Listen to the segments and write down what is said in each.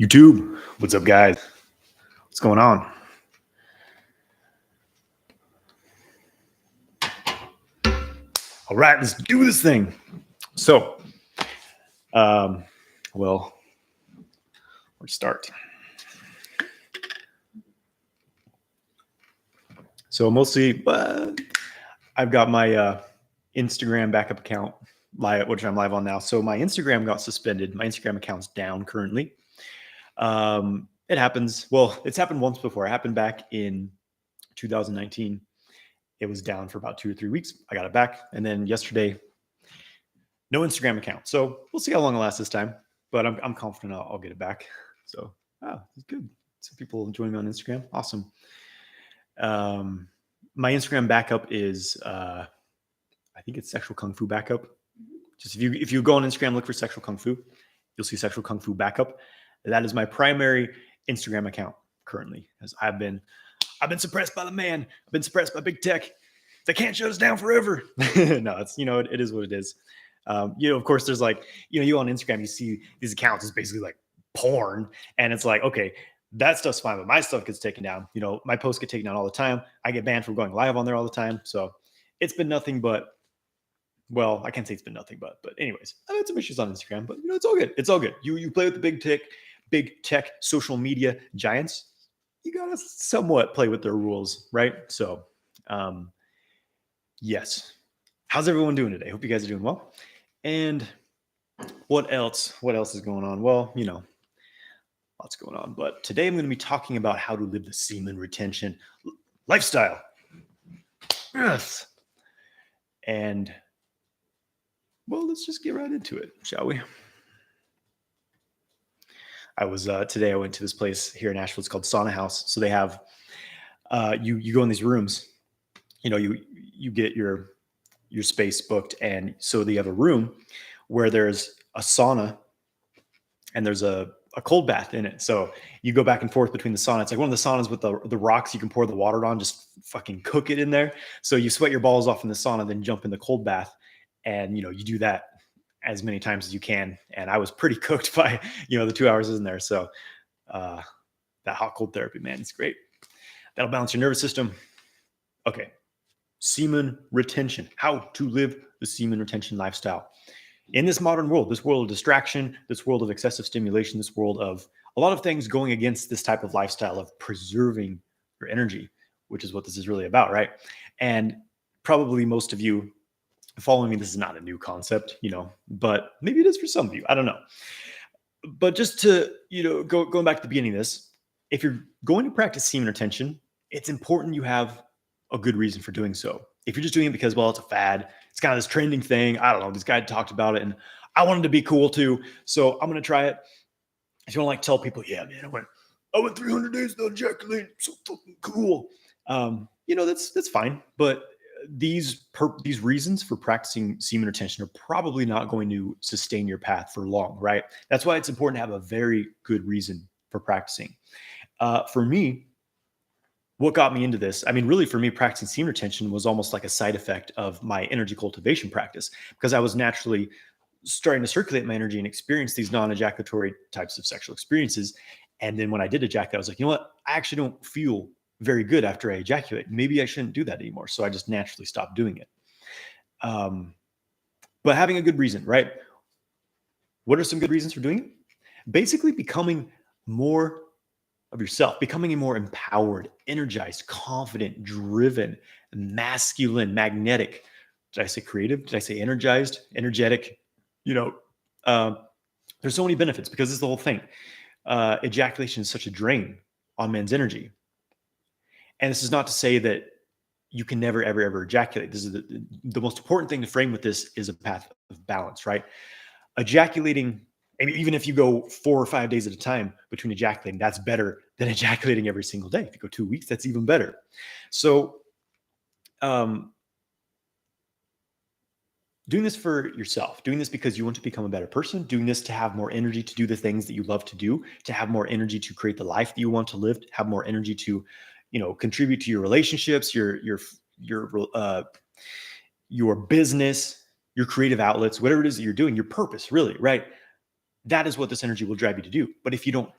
YouTube, what's up, guys? What's going on? All right, let's do this thing. So, well, let's start. So mostly, I've got my Instagram backup account, which I'm live on now. So my Instagram got suspended. My Instagram account's down currently. It happens. Well, it's happened once before. It happened back in 2019. It was down for about 2 or 3 weeks. I got it back. And then yesterday, no Instagram account. So we'll see how long it lasts this time. But I'm confident I'll get it back. So, it's good. Some people join me on Instagram. Awesome. My Instagram backup is, I think it's Sexual Kung Fu Backup. Just if you go on Instagram, look for Sexual Kung Fu, you'll see Sexual Kung Fu Backup. That is my primary Instagram account currently, as I've been suppressed by the man. I've been suppressed by big tech. They can't shut us down forever. No, it's, it is what it is. Of course, there's like, you on Instagram, you see these accounts is basically like porn, and it's like, okay, that stuff's fine, but my stuff gets taken down. My posts get taken down all the time. I get banned from going live on there all the time. So it's been nothing but, well, I can't say it's been nothing but anyways, I've had some issues on Instagram, but it's all good. It's all good. You play with the big tech social media giants. You gotta somewhat play with their rules, right? So, yes. How's everyone doing today? Hope you guys are doing well. And what else? What else is going on? Well, lots going on. But today I'm going to be talking about how to live the semen retention lifestyle. Yes. And, well, let's just get right into it, shall we? Today I went to this place here in Nashville. It's called Sauna House. So they have, you go in these rooms, you get your space booked. And so they have a room where there's a sauna and there's a cold bath in it. So you go back and forth between the sauna. It's like one of the saunas with the rocks you can pour the water on, just fucking cook it in there. So you sweat your balls off in the sauna, then jump in the cold bath. And, you do that as many times as you can. And I was pretty cooked by, the 2 hours in there. So that hot cold therapy, man, it's great. That'll balance your nervous system. Okay. Semen retention, how to live the semen retention lifestyle. In this modern world, this world of distraction, this world of excessive stimulation, this world of a lot of things going against this type of lifestyle of preserving your energy, which is what this is really about, right? And probably most of you following me, this is not a new concept, but maybe it is for some of you. I don't know. But just to, going back to the beginning of this, if you're going to practice semen retention, it's important you have a good reason for doing so. If you're just doing it because, well, it's a fad, it's kind of this trending thing, I don't know, this guy talked about it and I wanted to be cool too, so I'm going to try it. If you want to tell people, yeah, man, I went 300 days without ejaculating, so fucking cool. That's fine. But these reasons for practicing semen retention are probably not going to sustain your path for long, right? That's why it's important to have a very good reason for practicing. For me, what got me into this, really for me, practicing semen retention was almost like a side effect of my energy cultivation practice, because I was naturally starting to circulate my energy and experience these non-ejaculatory types of sexual experiences. And then when I did ejaculate, I was like, you know what? I actually don't feel very good after I ejaculate. Maybe I shouldn't do that anymore. So I just naturally stopped doing it. But having a good reason, right? What are some good reasons for doing it? Basically becoming more of yourself, becoming a more empowered, energized, confident, driven, masculine, magnetic. Did I say creative? Did I say energized, energetic? There's so many benefits, because this is the whole thing. Ejaculation is such a drain on men's energy. And this is not to say that you can never, ever, ever ejaculate. This is the most important thing to frame with this is a path of balance, right? Ejaculating, even if you go 4 or 5 days at a time between ejaculating, that's better than ejaculating every single day. If you go 2 weeks, that's even better. So, doing this for yourself, doing this because you want to become a better person, doing this to have more energy to do the things that you love to do, to have more energy to create the life that you want to live, to have more energy to, contribute to your relationships, your business, your creative outlets, whatever it is that you're doing, your purpose, really, right? that is what this energy will drive you to do. But if you don't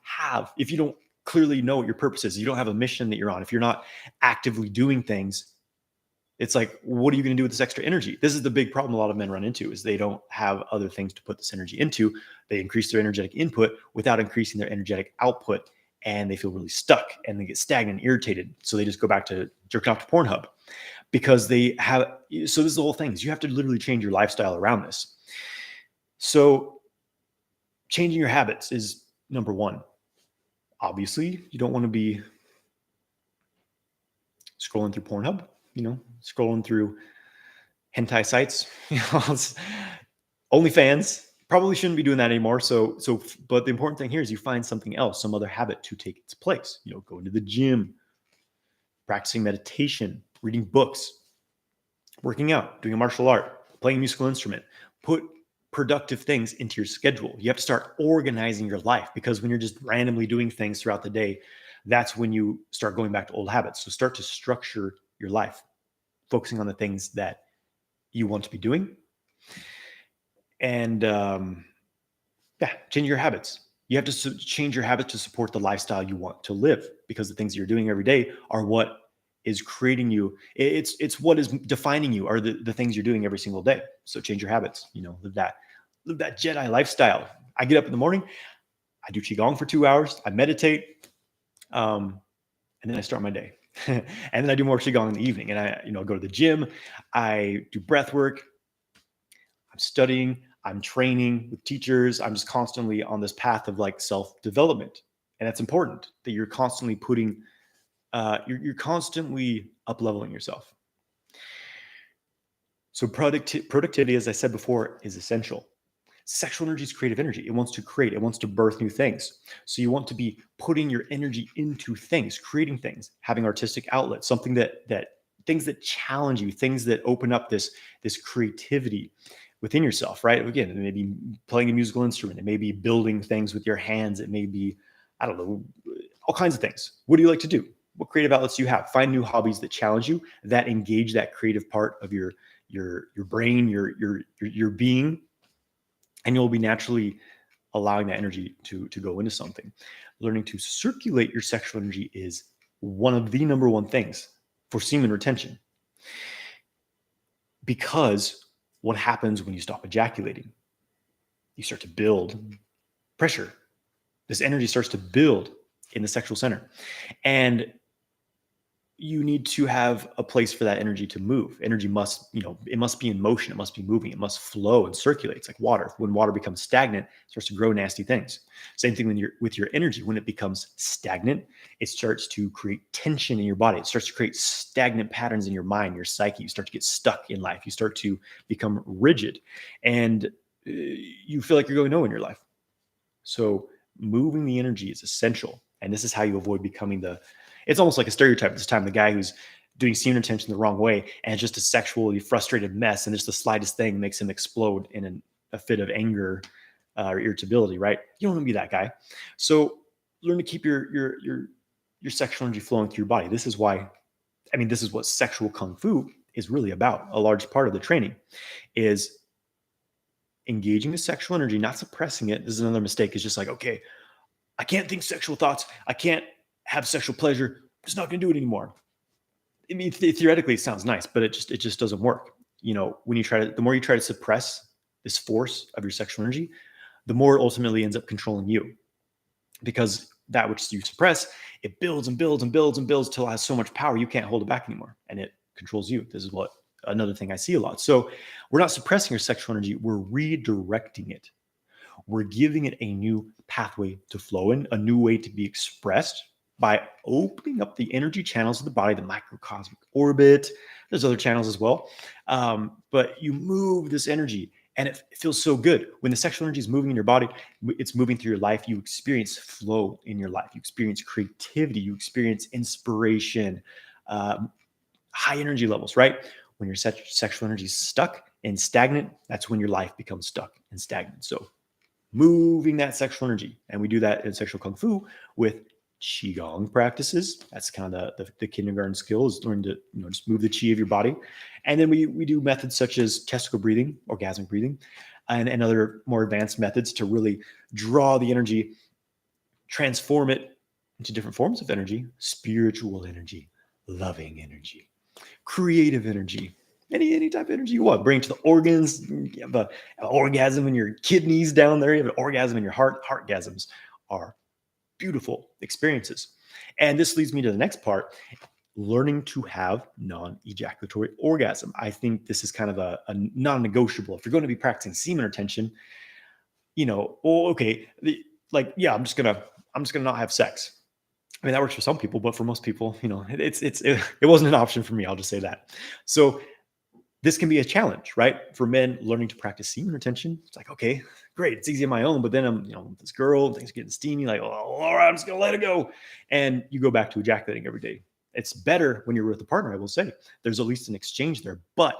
clearly know what your purpose is, you don't have a mission that you're on, if you're not actively doing things, it's like, what are you going to do with this extra energy? This is the big problem a lot of men run into, is they don't have other things to put this energy into. They increase their energetic input without increasing their energetic output, and they feel really stuck and they get stagnant and irritated. So they just go back to jerking off to Pornhub because they have. So this is the whole thing, is you have to literally change your lifestyle around this. So changing your habits is number one. Obviously, you don't want to be scrolling through Pornhub, scrolling through hentai sites, OnlyFans. Probably shouldn't be doing that anymore. But the important thing here is you find something else, some other habit to take its place. Going to the gym, practicing meditation, reading books, working out, doing a martial art, playing a musical instrument. Put productive things into your schedule. You have to start organizing your life, because when you're just randomly doing things throughout the day, that's when you start going back to old habits. So start to structure your life, focusing on the things that you want to be doing. And change your habits. You have to change your habits to support the lifestyle you want to live, because the things you're doing every day are what is creating you. It's what is defining you, are the things you're doing every single day. So change your habits, live that Jedi lifestyle. I get up in the morning, I do Qigong for 2 hours, I meditate, and then I start my day. And then I do more Qigong in the evening, and I go to the gym, I do breath work, I'm studying, I'm training with teachers. I'm just constantly on this path of like self-development. And that's important, that you're constantly you're constantly up-leveling yourself. So productivity, as I said before, is essential. Sexual energy is creative energy. It wants to create, it wants to birth new things. So you want to be putting your energy into things, creating things, having artistic outlets, something that things that challenge you, things that open up this creativity within yourself, right? Again, it may be playing a musical instrument. It may be building things with your hands. It may be, I don't know, all kinds of things. What do you like to do? What creative outlets do you have? Find new hobbies that challenge you, that engage that creative part of your brain, your being, and you'll be naturally allowing that energy to go into something. Learning to circulate your sexual energy is one of the number one things for semen retention. Because what happens when you stop ejaculating? You start to build pressure. This energy starts to build in the sexual center. And you need to have a place for that energy to move. Energy must, it must be in motion. It must be moving. It must flow and circulate. It's like water. When water becomes stagnant, it starts to grow nasty things. Same thing with your energy. When it becomes stagnant, it starts to create tension in your body. It starts to create stagnant patterns in your mind, your psyche. You start to get stuck in life. You start to become rigid, and you feel like you're going nowhere in your life. So moving the energy is essential. And this is how you avoid becoming it's almost like a stereotype at this time, the guy who's doing semen retention the wrong way, and it's just a sexually frustrated mess, and just the slightest thing makes him explode in a fit of anger or irritability, right? You don't want to be that guy. So learn to keep your sexual energy flowing through your body. This is what sexual kung fu is really about. A large part of the training is engaging the sexual energy, not suppressing it. This is another mistake. It's just like, okay, I can't think sexual thoughts. I can't have sexual pleasure. I'm just not going to do it anymore. I mean, theoretically, it sounds nice, but it just doesn't work. When the more you try to suppress this force of your sexual energy, the more it ultimately ends up controlling you, because that which you suppress, it builds and builds and builds and builds till it has so much power you can't hold it back anymore, and it controls you. This is another thing I see a lot. So we're not suppressing your sexual energy, we're redirecting it. We're giving it a new pathway to flow in, a new way to be expressed, by opening up the energy channels of the body, the microcosmic orbit. There's other channels as well. But you move this energy, and it feels so good. When the sexual energy is moving in your body, it's moving through your life. You experience flow in your life. You experience creativity. You experience inspiration, high energy levels, right? When your sexual energy is stuck and stagnant, that's when your life becomes stuck and stagnant. So moving that sexual energy. And we do that in sexual kung fu with qigong practices. That's kind of the kindergarten skill, is learn to just move the qi of your body. And then we do methods such as testicle breathing, orgasmic breathing, and other more advanced methods to really draw the energy, transform it into different forms of energy: spiritual energy, loving energy, creative energy, any type of energy you want. Bring it to the organs. You have an orgasm in your kidneys down there. You have an orgasm in your heart. Heartgasms are beautiful experiences. And this leads me to the next part: learning to have non-ejaculatory orgasm. I think this is kind of a non-negotiable. If you're going to be practicing semen retention, okay, I'm just gonna not have sex. I mean, that works for some people, but for most people, it wasn't an option for me. I'll just say that. So this can be a challenge, right? For men learning to practice semen retention. It's like, okay, great, it's easy on my own, but then I'm, with this girl, things are getting steamy, like, oh, all right, I'm just gonna let it go. And you go back to ejaculating every day. It's better when you're with a partner, I will say. There's at least an exchange there, but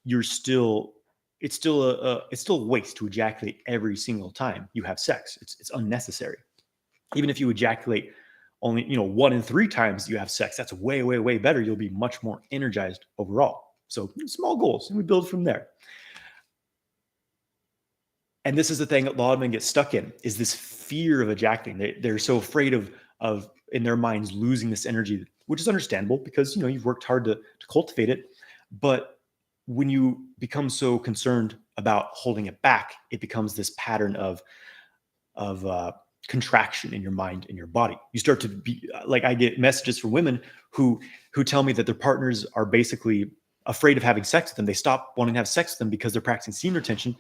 it's still a waste to ejaculate every single time you have sex. It's unnecessary. Even if you ejaculate only 1 in 3 times you have sex, that's way, way, way better. You'll be much more energized overall. So small goals, and we build from there. And this is the thing that a lot of men get stuck in, is this fear of ejaculating. They're so afraid of in their minds losing this energy, which is understandable because you've worked hard to cultivate it. But when you become so concerned about holding it back, it becomes this pattern of contraction in your mind and your body. You start to be like, I get messages from women who tell me that their partners are basically afraid of having sex with them. They stop wanting to have sex with them because they're practicing semen retention.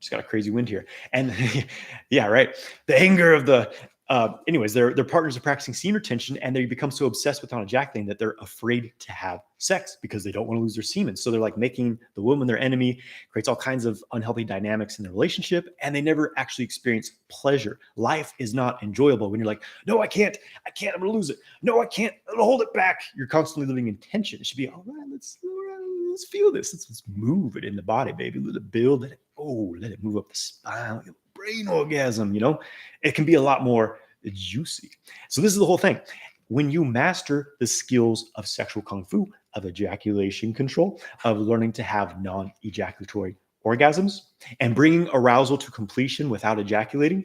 Just got a crazy wind here. And yeah, right. The anger of their partners are practicing semen retention, and they become so obsessed with non-ejaculating that they're afraid to have sex because they don't want to lose their semen. So they're like making the woman their enemy, creates all kinds of unhealthy dynamics in their relationship, and they never actually experience pleasure. Life is not enjoyable when you're like, no, I can't, I'm going to lose it. No, I can't, I'll hold it back. You're constantly living in tension. It should be, all right, let's feel this. Let's move it in the body, baby. Let it build. Let it move up the spine, like a brain orgasm. It can be a lot more juicy. So this is the whole thing. When you master the skills of sexual kung fu, of ejaculation control, of learning to have non-ejaculatory orgasms, and bringing arousal to completion without ejaculating,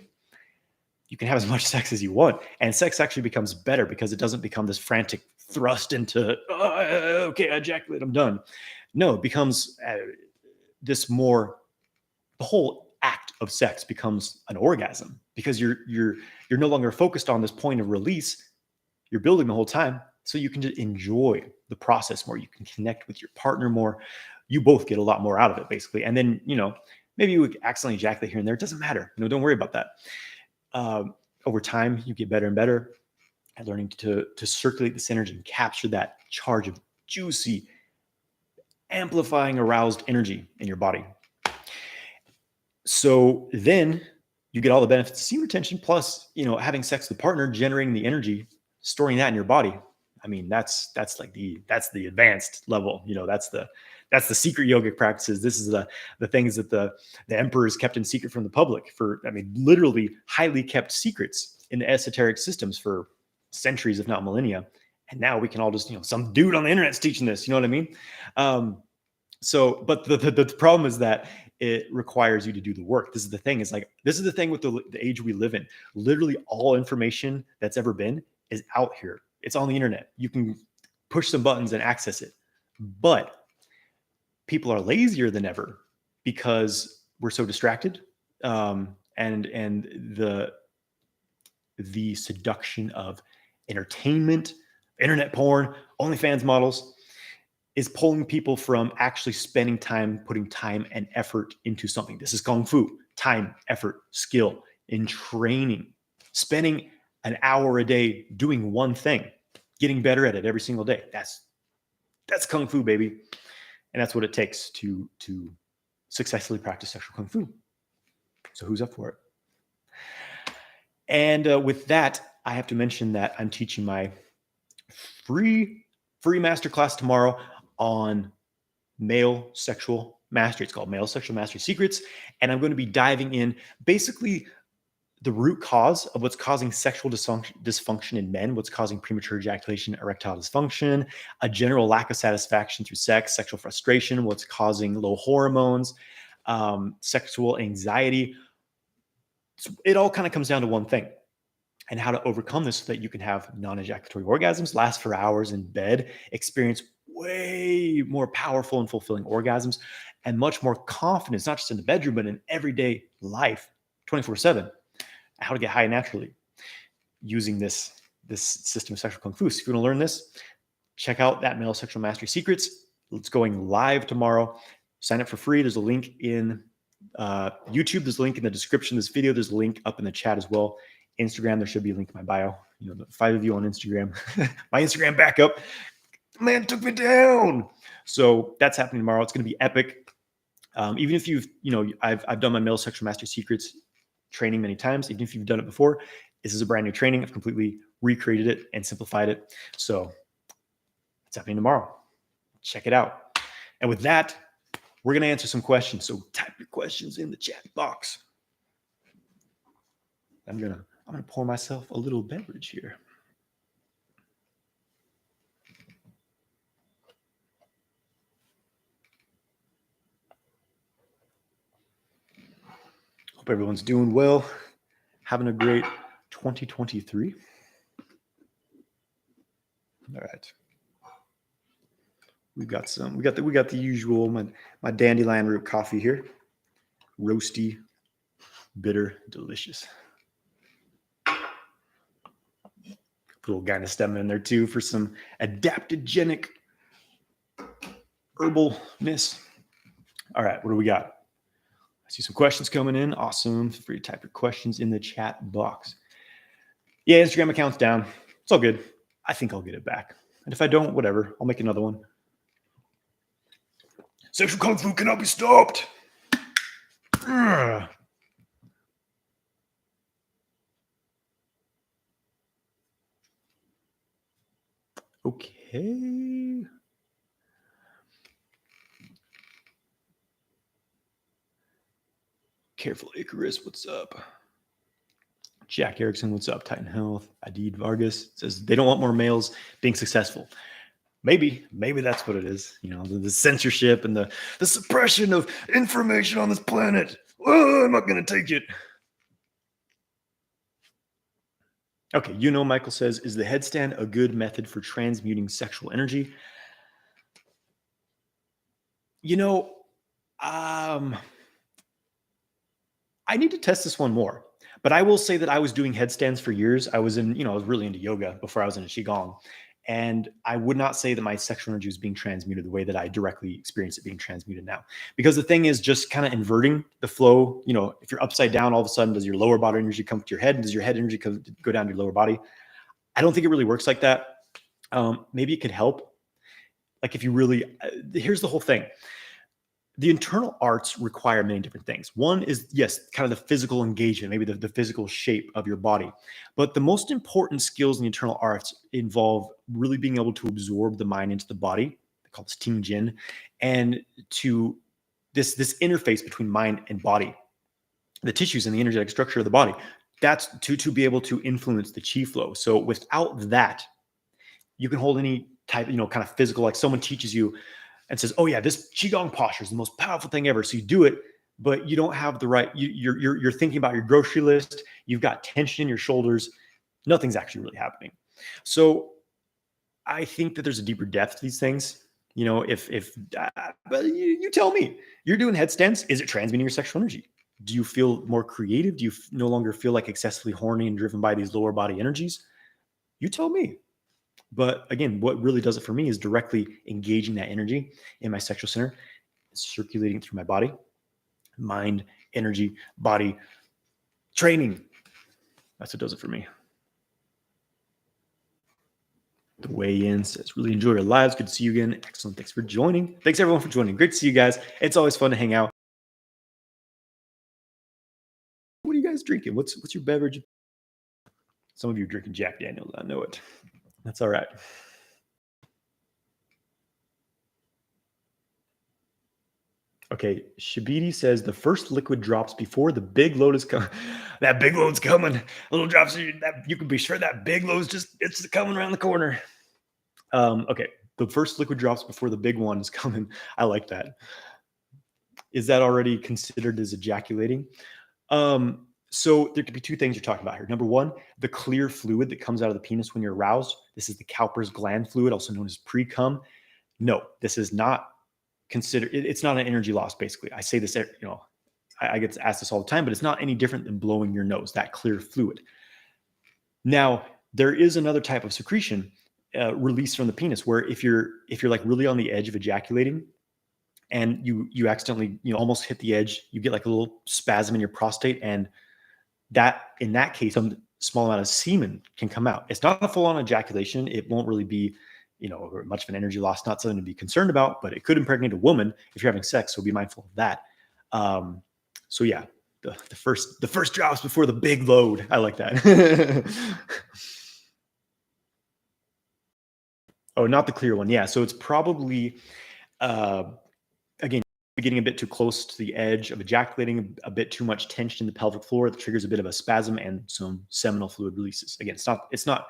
you can have as much sex as you want. And sex actually becomes better because it doesn't become this frantic thrust into, okay, ejaculate, I'm done. No, it becomes the whole act of sex becomes an orgasm because you're no longer focused on this point of release. You're building the whole time, so you can just enjoy the process more. You can connect with your partner more. You both get a lot more out of it, basically. And then, maybe you would accidentally ejaculate here and there. It doesn't matter. Don't worry about that. Over time, you get better and better at learning to circulate this energy and capture that charge of juicy, amplifying, aroused energy in your body. So then you get all the benefits of semen retention, plus, having sex with a partner, generating the energy, storing that in your body. I mean, that's the advanced level. That's the secret yogic practices. This is the things that the emperors kept in secret from the public for, literally highly kept secrets in the esoteric systems for centuries, if not millennia. And now we can all just, some dude on the internet's teaching this, you know what I mean? But the problem is that it requires you to do the work. This is the thing. This is the thing with the age we live in. Literally all information that's ever been is out here. It's on the internet. You can push some buttons and access it. But people are lazier than ever because we're so distracted. And the seduction of entertainment, internet porn, OnlyFans models is pulling people from actually spending time, putting time and effort into something. This is Kung Fu: time, effort, skill in training, spending an hour a day doing one thing, getting better at it every single day. That's Kung Fu, baby. And that's what it takes to successfully practice sexual Kung Fu. So who's up for it? And with that, I have to mention that I'm teaching my free masterclass tomorrow on male sexual mastery. It's called Male Sexual Mastery Secrets. And I'm going to be diving in basically the root cause of what's causing sexual dysfunction in men, what's causing premature ejaculation, erectile dysfunction, a general lack of satisfaction through sex, sexual frustration, what's causing low hormones, sexual anxiety. It all kind of comes down to one thing, and how to overcome this so that you can have non-ejaculatory orgasms, last for hours in bed, experience way more powerful and fulfilling orgasms, and much more confidence, not just in the bedroom, but in everyday life, 24/7. How to get high naturally using this system of sexual kung fu. So if you want to learn this, check out that Male Sexual Mastery Secrets. It's going live tomorrow. Sign up for free. There's a link in YouTube. There's a link in the description of this video. There's a link up in the chat as well. Instagram, there should be a link in my bio. You know, the 5 of you on Instagram. My Instagram backup. Man took me down. So that's happening tomorrow. It's going to be epic. Even if you've, I've done my Male Sexual Mastery Secrets training many times. Even if you've done it before, this is a brand new training. I've completely recreated it and simplified it. So it's happening tomorrow. Check it out. And with that, we're going to answer some questions. So type your questions in the chat box. I'm gonna pour myself a little beverage here. Hope everyone's doing well, having a great 2023. All right. We got the usual, my dandelion root coffee here. Roasty, bitter, delicious. Put a little Gynostem in there too for some adaptogenic herbalness. All right, what do we got? I see some questions coming in. Awesome. Feel free to type your questions in the chat box. Yeah, Instagram account's down. It's all good. I think I'll get it back. And if I don't, whatever. I'll make another one. Sexual kung fu cannot be stopped. Ugh. Okay. Careful Icarus, what's up? Jack Erickson, what's up? Titan Health. Adid Vargas says they don't want more males being successful. Maybe that's what it is. You know, the censorship and the suppression of information on this planet. Oh, I'm not going to take it. Okay, Michael says, is the headstand a good method for transmuting sexual energy? I need to test this one more. But I will say that I was doing headstands for years. I was really into yoga before I was in Qigong. And I would not say that my sexual energy was being transmuted the way that I directly experience it being transmuted now. Because the thing is just kind of inverting the flow. You know, if you're upside down, all of a sudden, does your lower body energy come to your head? And does your head energy go down to your lower body? I don't think it really works like that. Maybe it could help. Like if you really, here's the whole thing. The internal arts require many different things. One is, yes, kind of the physical engagement, maybe the physical shape of your body. But the most important skills in the internal arts involve really being able to absorb the mind into the body. They call this Ting Jin. And to this interface between mind and body, the tissues and the energetic structure of the body. That's to be able to influence the chi flow. So without that, you can hold any type, kind of physical, like someone teaches you and says, oh yeah, this Qigong posture is the most powerful thing ever. So you do it, but you don't have the right, you're thinking about your grocery list. You've got tension in your shoulders. Nothing's actually really happening. So I think that there's a deeper depth to these things. But you tell me, you're doing headstands. Is it transmitting your sexual energy? Do you feel more creative? Do you no longer feel like excessively horny and driven by these lower body energies? You tell me. But again, what really does it for me is directly engaging that energy in my sexual center, circulating through my body, mind, energy, body, training. That's what does it for me. The weigh-in says, really enjoy your lives. Good to see you again. Excellent. Thanks for joining. Thanks everyone for joining. Great to see you guys. It's always fun to hang out. What are you guys drinking? What's your beverage? Some of you are drinking Jack Daniels. I know it. That's all right. Okay, Shabidi says the first liquid drops before the big load is coming. That big load's coming. Little drops. That you can be sure that big load's it's coming around the corner. Okay, the first liquid drops before the big one is coming. I like that. Is that already considered as ejaculating? So there could be two things you're talking about here. Number one, the clear fluid that comes out of the penis when you're aroused. This is the Cowper's gland fluid, also known as pre-cum. No, this is not considered. It's not an energy loss. Basically, I say this. I get asked this all the time, but it's not any different than blowing your nose. That clear fluid. Now, there is another type of secretion released from the penis where if you're like really on the edge of ejaculating, and you accidentally almost hit the edge, you get like a little spasm in your prostate, and that in that case some small amount of semen can come out. It's not a full-on ejaculation. It won't really be much of an energy loss, not something to be concerned about, but it could impregnate a woman if you're having sex, so be mindful of that. So yeah, the first drops before the big load. I like that. Oh, not the clear one. Yeah, so it's probably again, getting a bit too close to the edge of ejaculating, a bit too much tension in the pelvic floor that triggers a bit of a spasm and some seminal fluid releases. Again, it's not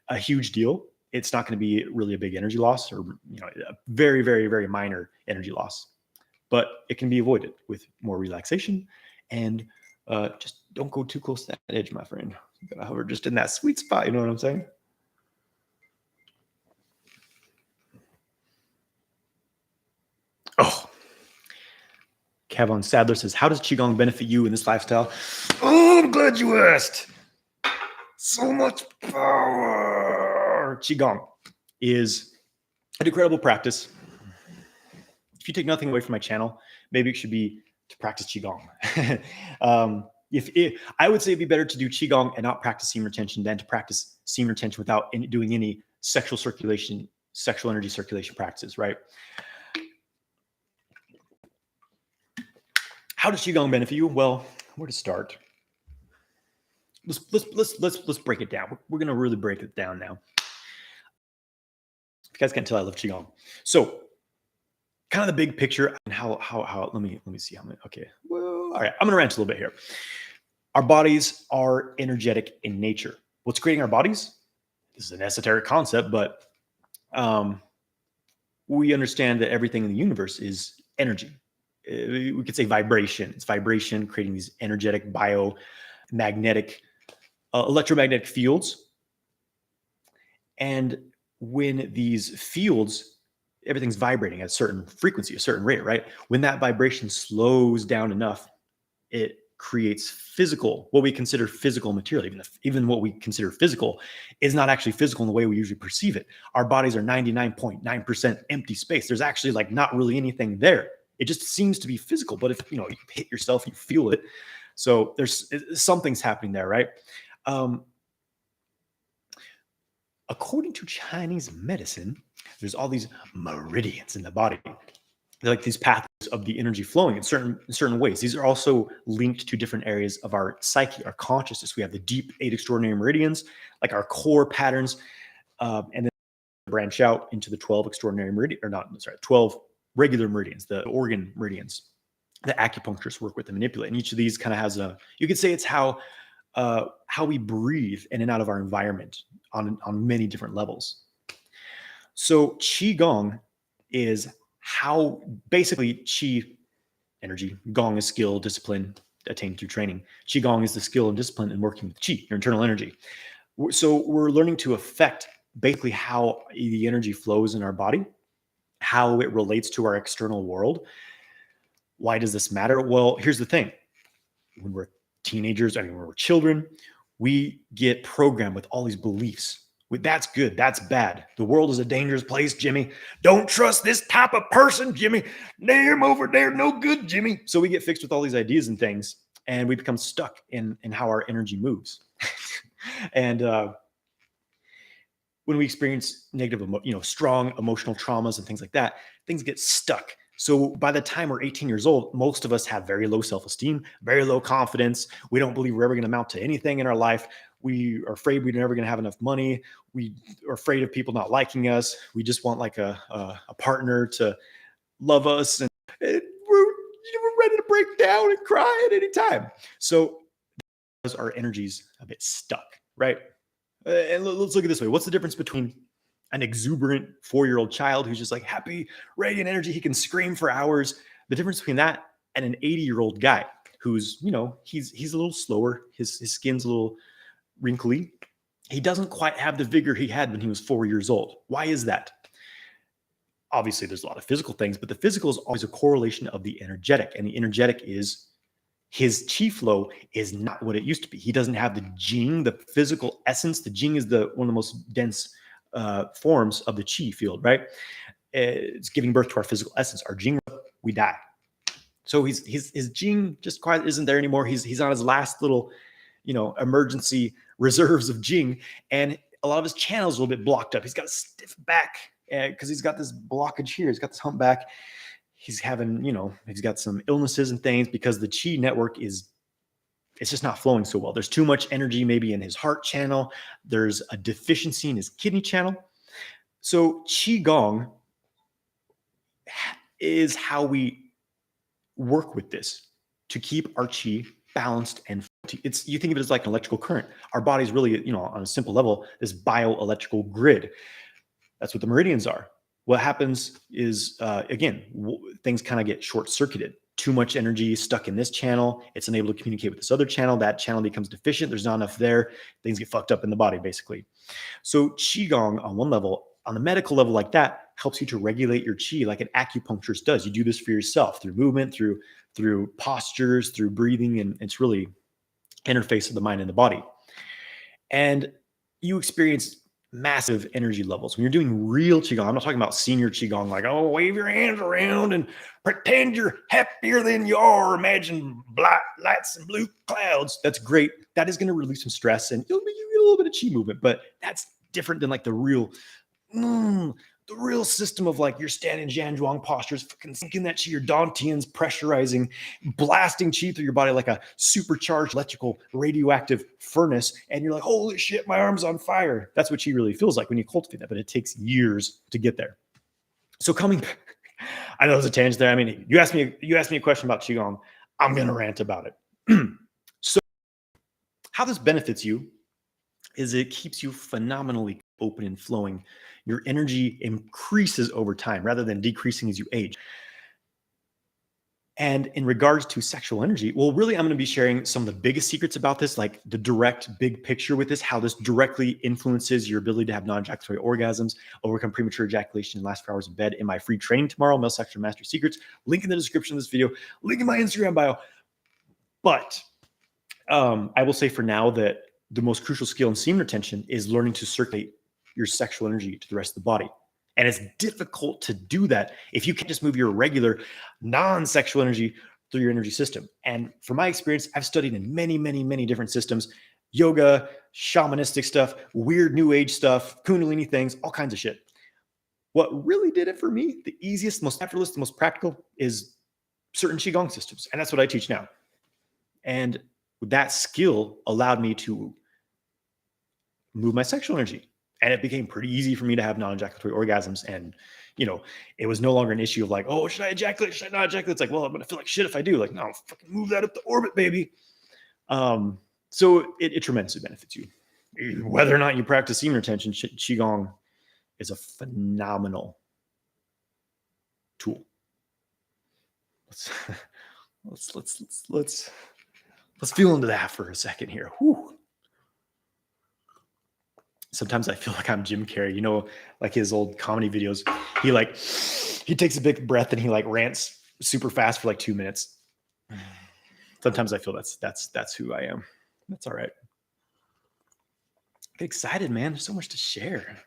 a huge deal. It's not going to be really a big energy loss, or a very, very, very minor energy loss, but it can be avoided with more relaxation, and just don't go too close to that edge, my friend. You gotta hover just in that sweet spot. You know what I'm saying? Oh, Kevin Sadler says, how does Qigong benefit you in this lifestyle? Oh, I'm glad you asked. So much power. Qigong is an incredible practice. If you take nothing away from my channel, maybe it should be to practice Qigong. I would say it'd be better to do Qigong and not practice semen retention than to practice semen retention without doing any sexual energy circulation practices, right? How does Qigong benefit you? Well, where to start? Let's break it down. We're gonna really break it down now. You guys can't tell I love Qigong. So, kind of the big picture and how. Let me see how many. Okay, well, all right. I'm gonna rant a little bit here. Our bodies are energetic in nature. What's creating our bodies? This is an esoteric concept, but we understand that everything in the universe is energy. We could say vibration. It's vibration creating these energetic, biomagnetic, electromagnetic fields. And when these fields, everything's vibrating at a certain frequency, a certain rate, right? When that vibration slows down enough, it creates what we consider physical material. Even what we consider physical is not actually physical in the way we usually perceive it. Our bodies are 99.9% empty space. There's actually like not really anything there. It just seems to be physical, but if you hit yourself, you feel it. So there's something's happening there, right? According to Chinese medicine, there's all these meridians in the body. They're like these pathways of the energy flowing in certain ways. These are also linked to different areas of our psyche, our consciousness. We have the deep 8 extraordinary meridians, like our core patterns, and then branch out into the 12 extraordinary meridians, 12 regular meridians, the organ meridians that acupuncturists work with and manipulate. And each of these kind of has you could say it's how we breathe in and out of our environment on many different levels. So Qigong is how basically Qi, energy, Gong is skill, discipline attained through training. Qigong is the skill and discipline in working with Qi, your internal energy. So we're learning to affect basically how the energy flows in our body, how it relates to our external world. Why does this matter? Well, here's the thing. When we're teenagers, when we're children, we get programmed with all these beliefs. That's good. That's bad. The world is a dangerous place, Jimmy. Don't trust this type of person, Jimmy. Them over there, no good, Jimmy. So we get fixed with all these ideas and things, and we become stuck in how our energy moves. And when we experience negative, strong emotional traumas and things like that, things get stuck. So by the time we're 18 years old, most of us have very low self-esteem, very low confidence. We don't believe we're ever going to amount to anything in our life. We are afraid we're never going to have enough money. We are afraid of people not liking us. We just want like a partner to love us. And we're break down and cry at any time. So our energies a bit stuck, right? And let's look at it this way. What's the difference between an exuberant 4-year-old child who's just like happy, radiant energy, he can scream for hours? The difference between that and an 80-year-old guy who's, he's a little slower. His skin's a little wrinkly. He doesn't quite have the vigor he had when he was 4 years old. Why is that? Obviously, there's a lot of physical things, but the physical is always a correlation of the energetic. And the energetic is his chi flow is not what it used to be. He doesn't have the jing, the physical essence. The jing is one of the most dense forms of the chi field, right? It's giving birth to our physical essence. Our jing, we die. So his jing just quite isn't there anymore. He's on his last little, emergency reserves of jing, and a lot of his channels are a little bit blocked up. He's got a stiff back because he's got this blockage here. He's got this humpback. He's having, he's got some illnesses and things because the chi network it's just not flowing so well. There's too much energy maybe in his heart channel. There's a deficiency in his kidney channel. So qigong is how we work with this to keep our chi balanced and you think of it as like an electrical current. Our body's really, on a simple level, this bioelectrical grid. That's what the meridians are. What happens is, again, things kind of get short-circuited. Too much energy stuck in this channel. It's unable to communicate with this other channel. That channel becomes deficient. There's not enough there. Things get fucked up in the body, basically. So qigong on one level, on the medical level like that, helps you to regulate your chi like an acupuncturist does. You do this for yourself through movement, through postures, through breathing, and it's really interface of the mind and the body. And you experience massive energy levels when you're doing real qigong. I'm not talking about senior qigong, like, oh, wave your hands around and pretend you're happier than you are. Imagine black lights and blue clouds. That's great. That is going to release some stress and you'll get a little bit of chi movement, but that's different than like the real system of like you're standing Zhanzhuang postures, fucking sinking that chi, your Dantians pressurizing, blasting chi through your body like a supercharged electrical radioactive furnace. And you're like, holy shit, my arm's on fire. That's what chi really feels like when you cultivate that, but it takes years to get there. So coming back, I know there's a tangent there. I mean, you asked me a question about qigong. I'm going to rant about it. So how this benefits you is it keeps you phenomenally open and flowing. Your energy increases over time rather than decreasing as you age. And in regards to sexual energy, well, really, I'm going to be sharing some of the biggest secrets about this, like the direct big picture with this, how this directly influences your ability to have non-ejaculatory orgasms, overcome premature ejaculation, and last 4 hours in bed in my free training tomorrow, Male Sexual Mastery Secrets. Link in the description of this video, link in my Instagram bio. But I will say for now that the most crucial skill in semen retention is learning to circulate your sexual energy to the rest of the body. And it's difficult to do that if you can't just move your regular non-sexual energy through your energy system. And from my experience, I've studied in many, many, many different systems, yoga, shamanistic stuff, weird new age stuff, kundalini things, all kinds of shit. What really did it for me, the easiest, most effortless, the most practical is certain qigong systems. And that's what I teach now. And that skill allowed me to move my sexual energy. And it became pretty easy for me to have non-ejaculatory orgasms. And, it was no longer an issue of like, oh, should I ejaculate? Should I not ejaculate? It's like, well, I'm going to feel like shit if I do. Like, no, fucking move that up the orbit, baby. So it tremendously benefits you. Whether or not you practice semen retention, qigong is a phenomenal tool. Let's feel into that for a second here. Whew. Sometimes I feel like I'm Jim Carrey, like his old comedy videos. He takes a big breath and he like rants super fast for like 2 minutes. Sometimes I feel that's who I am. That's all right. Get excited, man. There's so much to share.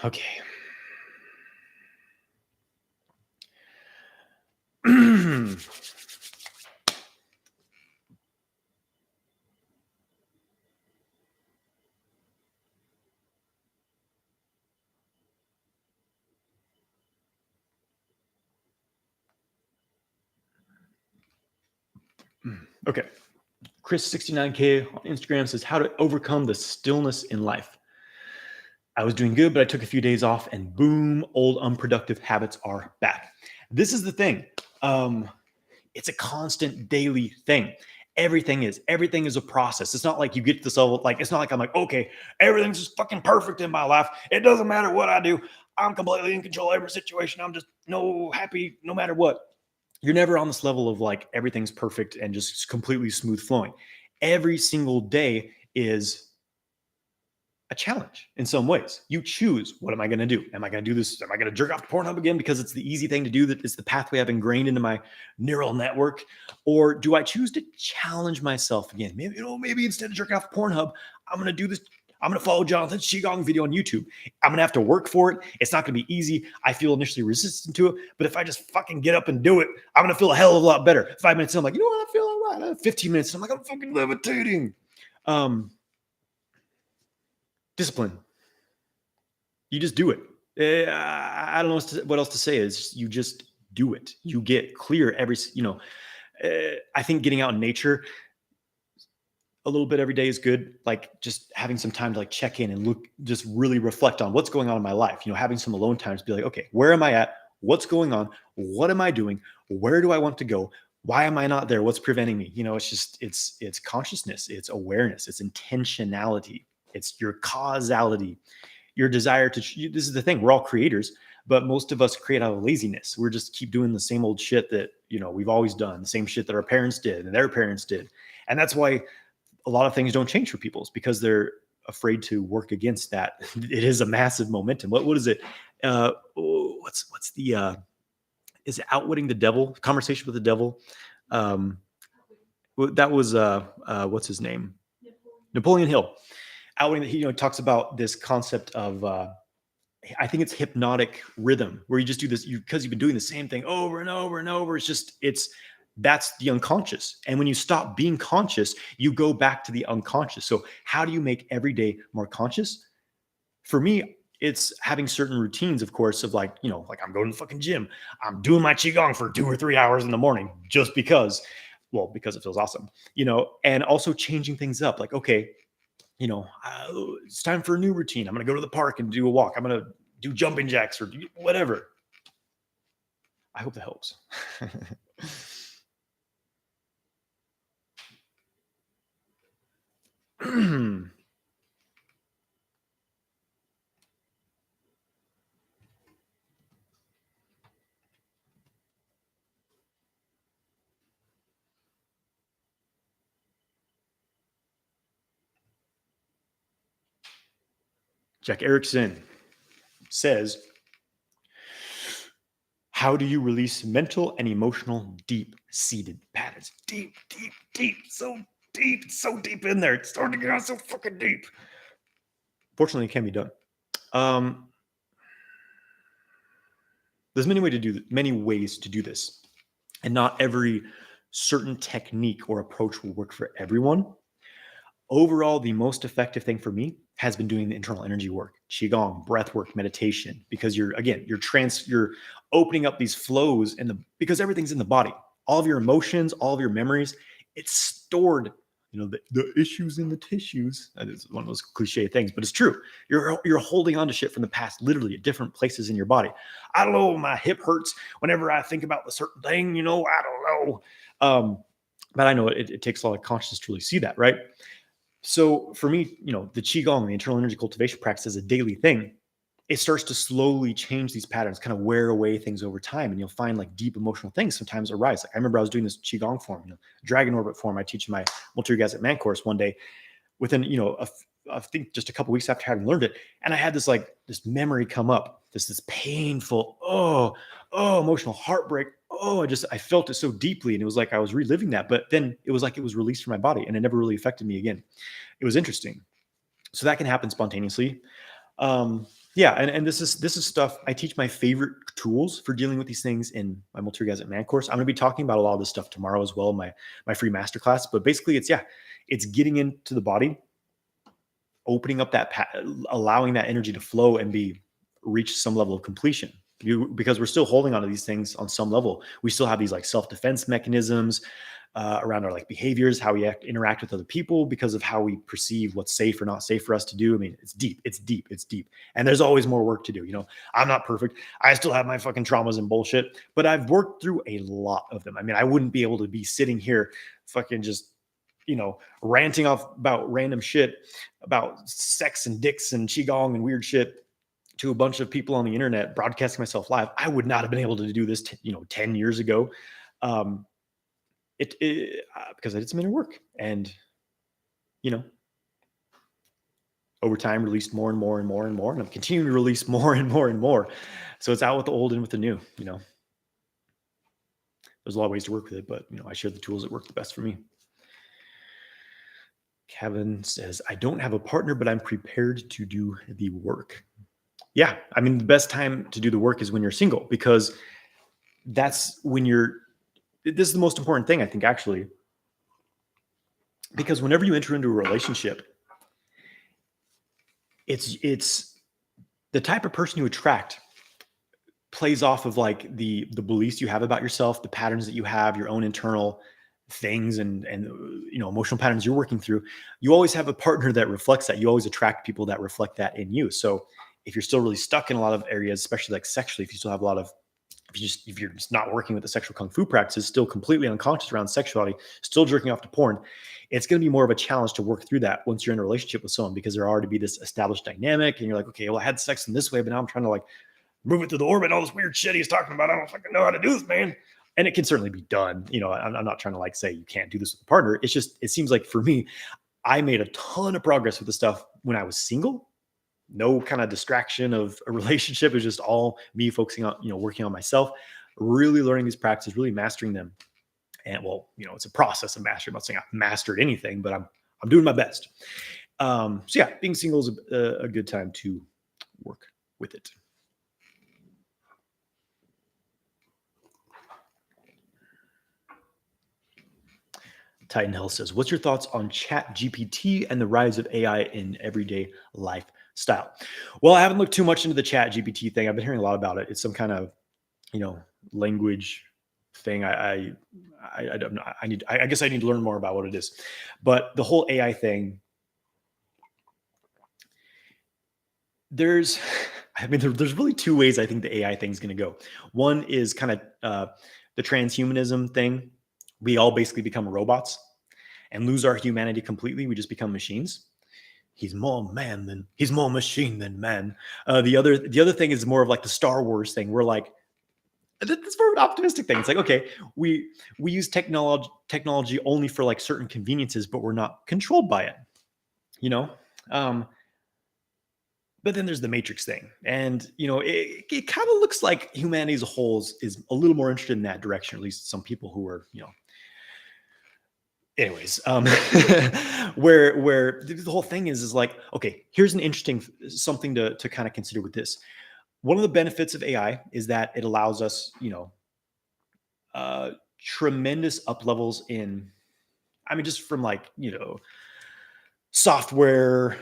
Okay. Okay. Chris69K on Instagram says, how to overcome the stillness in life. I was doing good, but I took a few days off and boom, old unproductive habits are back. This is the thing. It's a constant daily thing. Everything is a process. It's not like you get to this level. Like, it's not like I'm like, okay, everything's just fucking perfect in my life. It doesn't matter what I do. I'm completely in control of every situation. I'm just no happy no matter what. You're never on this level of like everything's perfect and just completely smooth flowing. Every single day is a challenge in some ways. You choose, what am I going to do? Am I going to do this? Am I going to jerk off to Pornhub again because it's the easy thing to do? That it's the pathway I've ingrained into my neural network. Or do I choose to challenge myself again? Maybe instead of jerking off to Pornhub, I'm going to do this. I'm going to follow Johnathan's Qigong video on YouTube. I'm going to have to work for it. It's not going to be easy. I feel initially resistant to it, but if I just fucking get up and do it, I'm going to feel a hell of a lot better. 5 minutes in, I'm like, you know what? I feel all right. 15 minutes, I'm like, I'm fucking levitating. Discipline. You just do it. I don't know what else to say. Is you just do it. You get clear I think getting out in nature a little bit every day is good. Like just having some time to like check in and look, just really reflect on what's going on in my life. Having some alone time to be like, okay, where am I at? What's going on? What am I doing? Where do I want to go? Why am I not there? What's preventing me? It's consciousness, it's awareness, it's intentionality, it's your causality, your desire to. This is the thing. We're all creators, but most of us create out of laziness. We're just keep doing the same old shit that we've always done, the same shit that our parents did and their parents did, and that's why a lot of things don't change for people. It's because they're afraid to work against that. It is a massive momentum. What is it? What's the is it Outwitting the Devil? Conversation with the Devil. That was what's his name? Napoleon Hill. Outwitting, he talks about this concept of I think it's hypnotic rhythm, where you just do this because you've been doing the same thing over and over and over. That's the unconscious. And when you stop being conscious, you go back to the unconscious. So how do you make every day more conscious? For me, it's having certain routines, of course, of like I'm going to the fucking gym. I'm doing my Qigong for 2 or 3 hours in the morning just because it feels awesome, and also changing things up. Like, okay, it's time for a new routine. I'm going to go to the park and do a walk. I'm going to do jumping jacks or whatever. I hope that helps. Jack Erickson says, how do you release mental and emotional deep-seated patterns? Deep, deep, deep, so deep in there. It's starting to get out so fucking deep. Fortunately, it can be done. There's many ways to do this, and not every certain technique or approach will work for everyone. Overall, the most effective thing for me has been doing the internal energy work, Qigong, breath work, meditation, because you're opening up these flows because everything's in the body. All of your emotions, all of your memories, it's stored. The issues in the tissues. That is one of those cliche things, but it's true. You're holding on to shit from the past, literally at different places in your body. I don't know, my hip hurts whenever I think about the certain thing, I don't know. But I know it takes a lot of consciousness to really see that, right? So for me, the Qigong, the internal energy cultivation practice is a daily thing. It starts to slowly change these patterns, kind of wear away things over time. And you'll find like deep emotional things sometimes arise. Like I remember I was doing this Qigong form, dragon orbit form. I teach in my multi-orgasmic man course one day within, I think just a couple weeks after having learned it. And I had this memory come up, this painful, emotional heartbreak. I felt it so deeply. And it was like I was reliving that, but then it was like it was released from my body and it never really affected me again. It was interesting. So that can happen spontaneously. And this is stuff I teach. My favorite tools for dealing with these things in my multi-orgasmic man course. I'm going to be talking about a lot of this stuff tomorrow as well, my free masterclass. But basically it's getting into the body, opening up allowing that energy to flow and reach some level of completion. Because we're still holding on to these things on some level. We still have these like self-defense mechanisms. around our like behaviors, how we interact with other people because of how we perceive what's safe or not safe for us to do. I mean, it's deep, it's deep, it's deep. And there's always more work to do. You know, I'm not perfect. I still have my fucking traumas and bullshit, but I've worked through a lot of them. I mean, I wouldn't be able to be sitting here fucking just, you know, ranting off about random shit about sex and dicks and qigong and weird shit to a bunch of people on the internet, broadcasting myself live. I would not have been able to do this, 10 years ago. Because I did some inner work, and you know, over time released more and more and more and more, and I'm continuing to release more and more and more. So it's out with the old and with the new. You know, there's a lot of ways to work with it, but I share the tools that work the best for me. Kevin says, I don't have a partner, but I'm prepared to do the work. Yeah, I mean, the best time to do the work is when you're single, because that's when this is the most important thing, I think, actually, because whenever you enter into a relationship, it's the type of person you attract plays off of like the beliefs you have about yourself, the patterns that you have, your own internal things, and emotional patterns you're working through. You always have a partner that reflects that. You always attract people that reflect that in you. So if you're still really stuck in a lot of areas, especially like sexually, if you still have a lot of, if you're just not working with the sexual kung fu practices, still completely unconscious around sexuality, still jerking off to porn, it's going to be more of a challenge to work through that once you're in a relationship with someone, because there already be this established dynamic, and you're like, okay, well, I had sex in this way, but now I'm trying to like move it through the orbit, all this weird shit he's talking about. I don't fucking know how to do this, man. And it can certainly be done. I'm not trying to like say you can't do this with a partner. It's just, it seems like for me, I made a ton of progress with the stuff when I was single. No kind of distraction of a relationship. It was just all me focusing on, working on myself, really learning these practices, really mastering them. And well, it's a process of mastery. I'm not saying I've mastered anything, but I'm doing my best. So yeah, being single is a good time to work with it. Titan Health says, what's your thoughts on Chat GPT and the rise of AI in everyday lifestyle? Well, I haven't looked too much into the Chat GPT thing. I've been hearing a lot about it. It's some kind of, language thing. I guess I need to learn more about what it is. But the whole AI thing, there's really two ways I think the AI thing is going to go. One is kind of the transhumanism thing. We all basically become robots and lose our humanity completely. We just become machines. He's more machine than man. The other thing is more of like the Star Wars thing. We're like, that's more of an optimistic thing. It's like, okay, we use technology only for like certain conveniences, but we're not controlled by it. But then there's the Matrix thing, and it kind of looks like humanity as a whole is a little more interested in that direction. At least some people who are, anyways, where the whole thing is like, okay, here's an interesting something to kind of consider with this. One of the benefits of AI is that it allows us, tremendous up levels in, just from like, software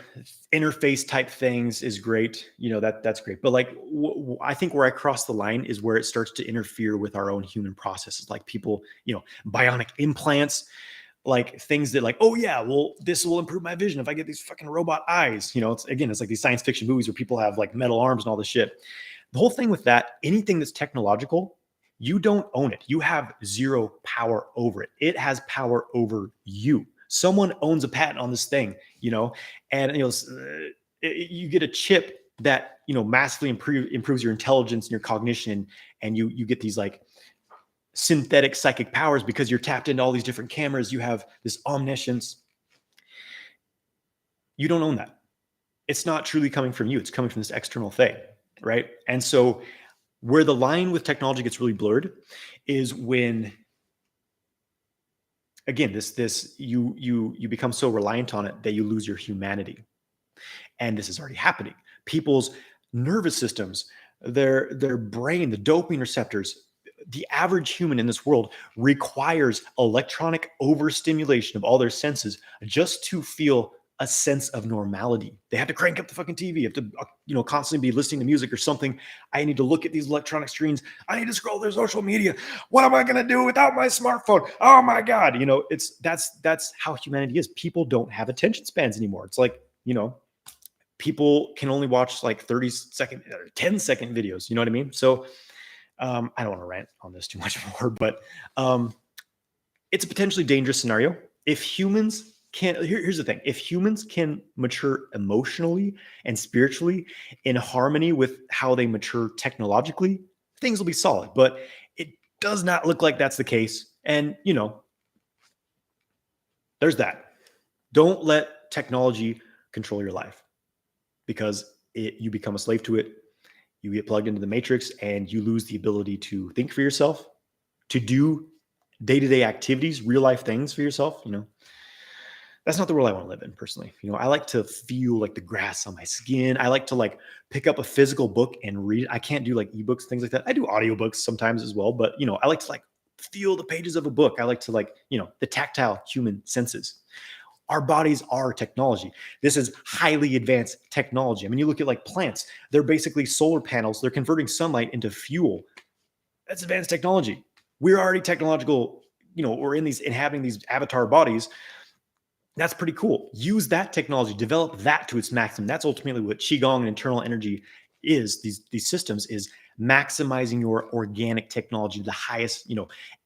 interface type things is great. That's great. But like, I think where I cross the line is where it starts to interfere with our own human processes, like people, bionic implants, like things that like, oh yeah, well, this will improve my vision if I get these fucking robot eyes. It's like these science fiction movies where people have like metal arms and all this shit. The whole thing with that, anything that's technological, you don't own it. You have zero power over it. It has power over you. Someone owns a patent on this thing, and you get a chip that massively improves your intelligence and your cognition, and you get these like synthetic psychic powers because you're tapped into all these different cameras. You have this omniscience. You don't own that. It's not truly coming from you. It's coming from this external thing, right? And so where the line with technology gets really blurred is when, again, you become so reliant on it that you lose your humanity. And this is already happening. People's nervous systems, their brain, the dopamine receptors, the average human in this world requires electronic overstimulation of all their senses just to feel a sense of normality. They have to crank up the fucking TV. You have to, constantly be listening to music or something. I need to look at these electronic screens. I need to scroll through social media. What am I going to do without my smartphone? Oh my God. That's how humanity is. People don't have attention spans anymore. It's like, people can only watch like 30-second or 10-second videos. You know what I mean? So I don't want to rant on this too much more, but it's a potentially dangerous scenario. If humans here's the thing. If humans can mature emotionally and spiritually in harmony with how they mature technologically, things will be solid. But it does not look like that's the case. And, there's that. Don't let technology control your life, because you become a slave to it. You get plugged into the matrix and you lose the ability to think for yourself, to do day-to-day activities, real life things for yourself. That's not the world I want to live in personally. I like to feel like the grass on my skin. I like to like pick up a physical book and read it. I can't do like ebooks, things like that. I do audiobooks sometimes as well, but I like to like feel the pages of a book. I like to like, the tactile human senses. Our bodies are technology. This is highly advanced technology. I mean, you look at like plants, they're basically solar panels. They're converting sunlight into fuel. That's advanced technology. We're already technological, we're inhabiting these avatar bodies. That's pretty cool. Use that technology, develop that to its maximum. That's ultimately what Qigong and internal energy is. These systems is maximizing your organic technology to the highest,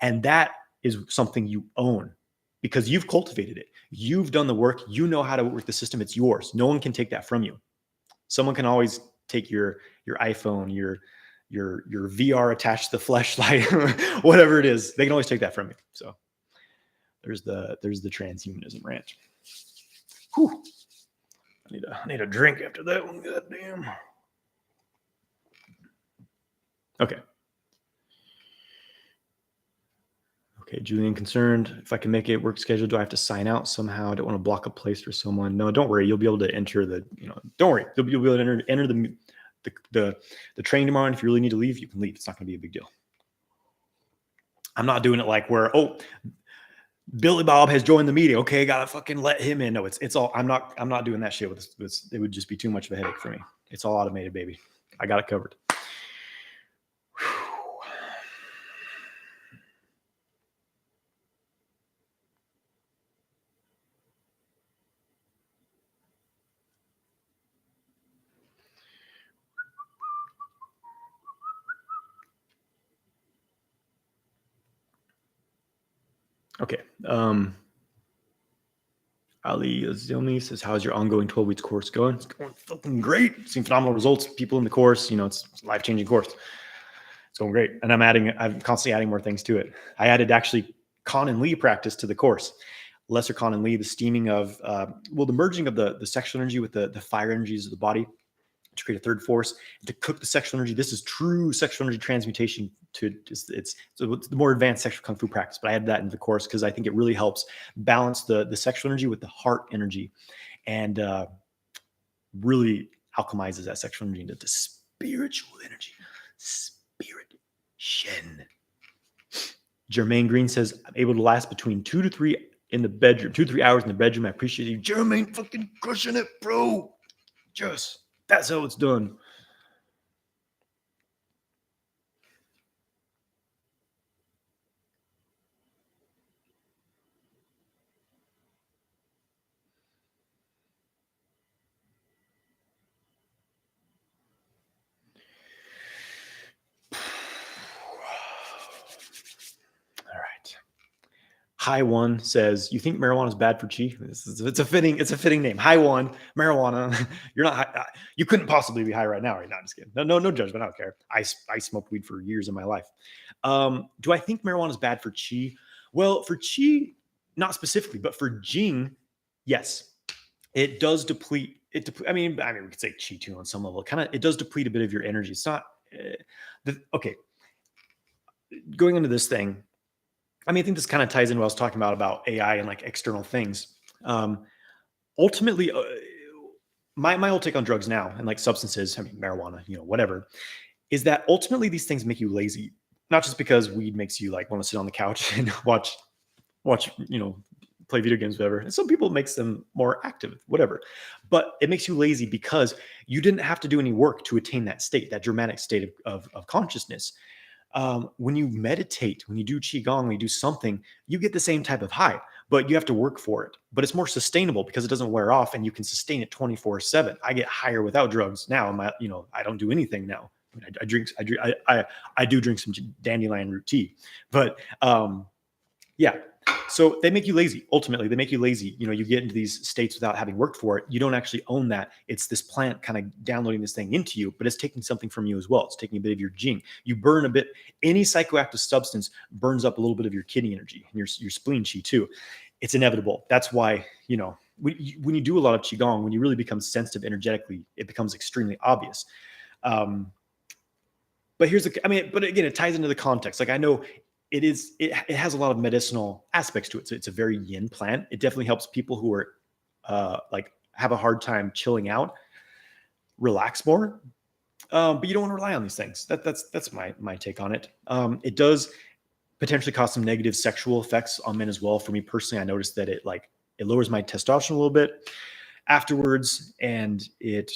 and that is something you own because you've cultivated it. You've done the work. You know how to work the system. It's yours. No one can take that from you. Someone can always take your iPhone, your VR attached to the fleshlight, whatever it is. They can always take that from you. So there's the transhumanism rant. Whew. I need a drink after that one. God damn. Okay. Okay, Julian, concerned if I can make it work schedule, do I have to sign out somehow? I don't want to block a place for someone. No, don't worry. You'll be able to enter don't worry. You'll be able to enter the train tomorrow. And if you really need to leave, you can leave. It's not going to be a big deal. I'm not doing it like where, Billy Bob has joined the meeting. Okay, gotta fucking let him in. No, it's all. I'm not doing that shit with this. It would just be too much of a headache for me. It's all automated, baby. I got it covered. Okay. Ali Azomi says, how's your ongoing 12 weeks course going? It's going fucking great. Seeing phenomenal results. People in the course, it's a life-changing course. It's going great. And I'm constantly adding more things to it. I added actually Con and Lee practice to the course. Lesser Con and Lee, the steaming of, the merging of the sexual energy with the fire energies of the body to create a third force, to cook the sexual energy. This is true sexual energy transmutation. It's the more advanced sexual kung fu practice, but I added that into the course because I think it really helps balance the sexual energy with the heart energy, and really alchemizes that sexual energy into spiritual energy. Spirit Shen. Jermaine Green says, I'm able to last between 2 to 3 in the bedroom, 2 to 3 hours in the bedroom. I appreciate you. Jermaine, fucking crushing it, bro. That's how it's done. All right. High One says, you think marijuana is bad for chi? It's a fitting name. High One, marijuana. You're not high, you couldn't possibly be high right now, right? Not just kidding. No judgment. I don't care. I smoked weed for years in my life. Do I think marijuana is bad for chi? Well, for chi, not specifically, but for Jing, yes. It does deplete it. I mean, we could say chi too on some level. It does deplete a bit of your energy. It's not okay. Going into this thing, I think this kind of ties in what I was talking about AI and like external things. Ultimately, my whole take on drugs now and like substances, marijuana, whatever, is that ultimately these things make you lazy. Not just because weed makes you like want to sit on the couch and watch, play video games, whatever. And some people it makes them more active, whatever. But it makes you lazy because you didn't have to do any work to attain that state, that dramatic state of consciousness. When you meditate, when you do qigong, when you do something, you get the same type of high, but you have to work for it. But it's more sustainable because it doesn't wear off, and you can sustain it 24/7. I get higher without drugs now. I don't do anything now. I do drink some dandelion root tea, but yeah. So they make you lazy. Ultimately, they make you lazy. You get into these states without having worked for it. You don't actually own that. It's this plant kind of downloading this thing into you, but it's taking something from you as well. It's taking a bit of your jing. You burn a bit. Any psychoactive substance burns up a little bit of your kidney energy and your spleen chi too. It's inevitable. That's why, when you do a lot of qigong, when you really become sensitive energetically, it becomes extremely obvious. But but again, it ties into the context. Like I know it has a lot of medicinal aspects to it. So it's a very yin plant. It definitely helps people who are have a hard time chilling out, relax more. But you don't want to rely on these things. That's my take on it. It does potentially cause some negative sexual effects on men as well. For me personally, I noticed that it lowers my testosterone a little bit afterwards, and it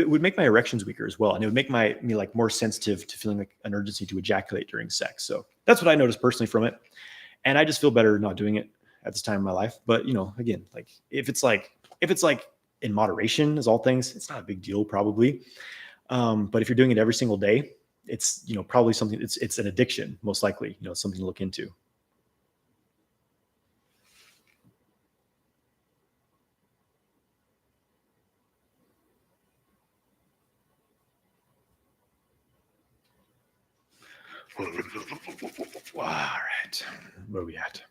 would make my erections weaker as well, and it would make me like more sensitive to feeling like an urgency to ejaculate during sex. So that's what I noticed personally from it, and I just feel better not doing it at this time in my life. But again, like if it's like in moderation, as all things, it's not a big deal probably. But if you're doing it every single day, it's probably something. It's an addiction, most likely. Something to look into. All right, where are we at?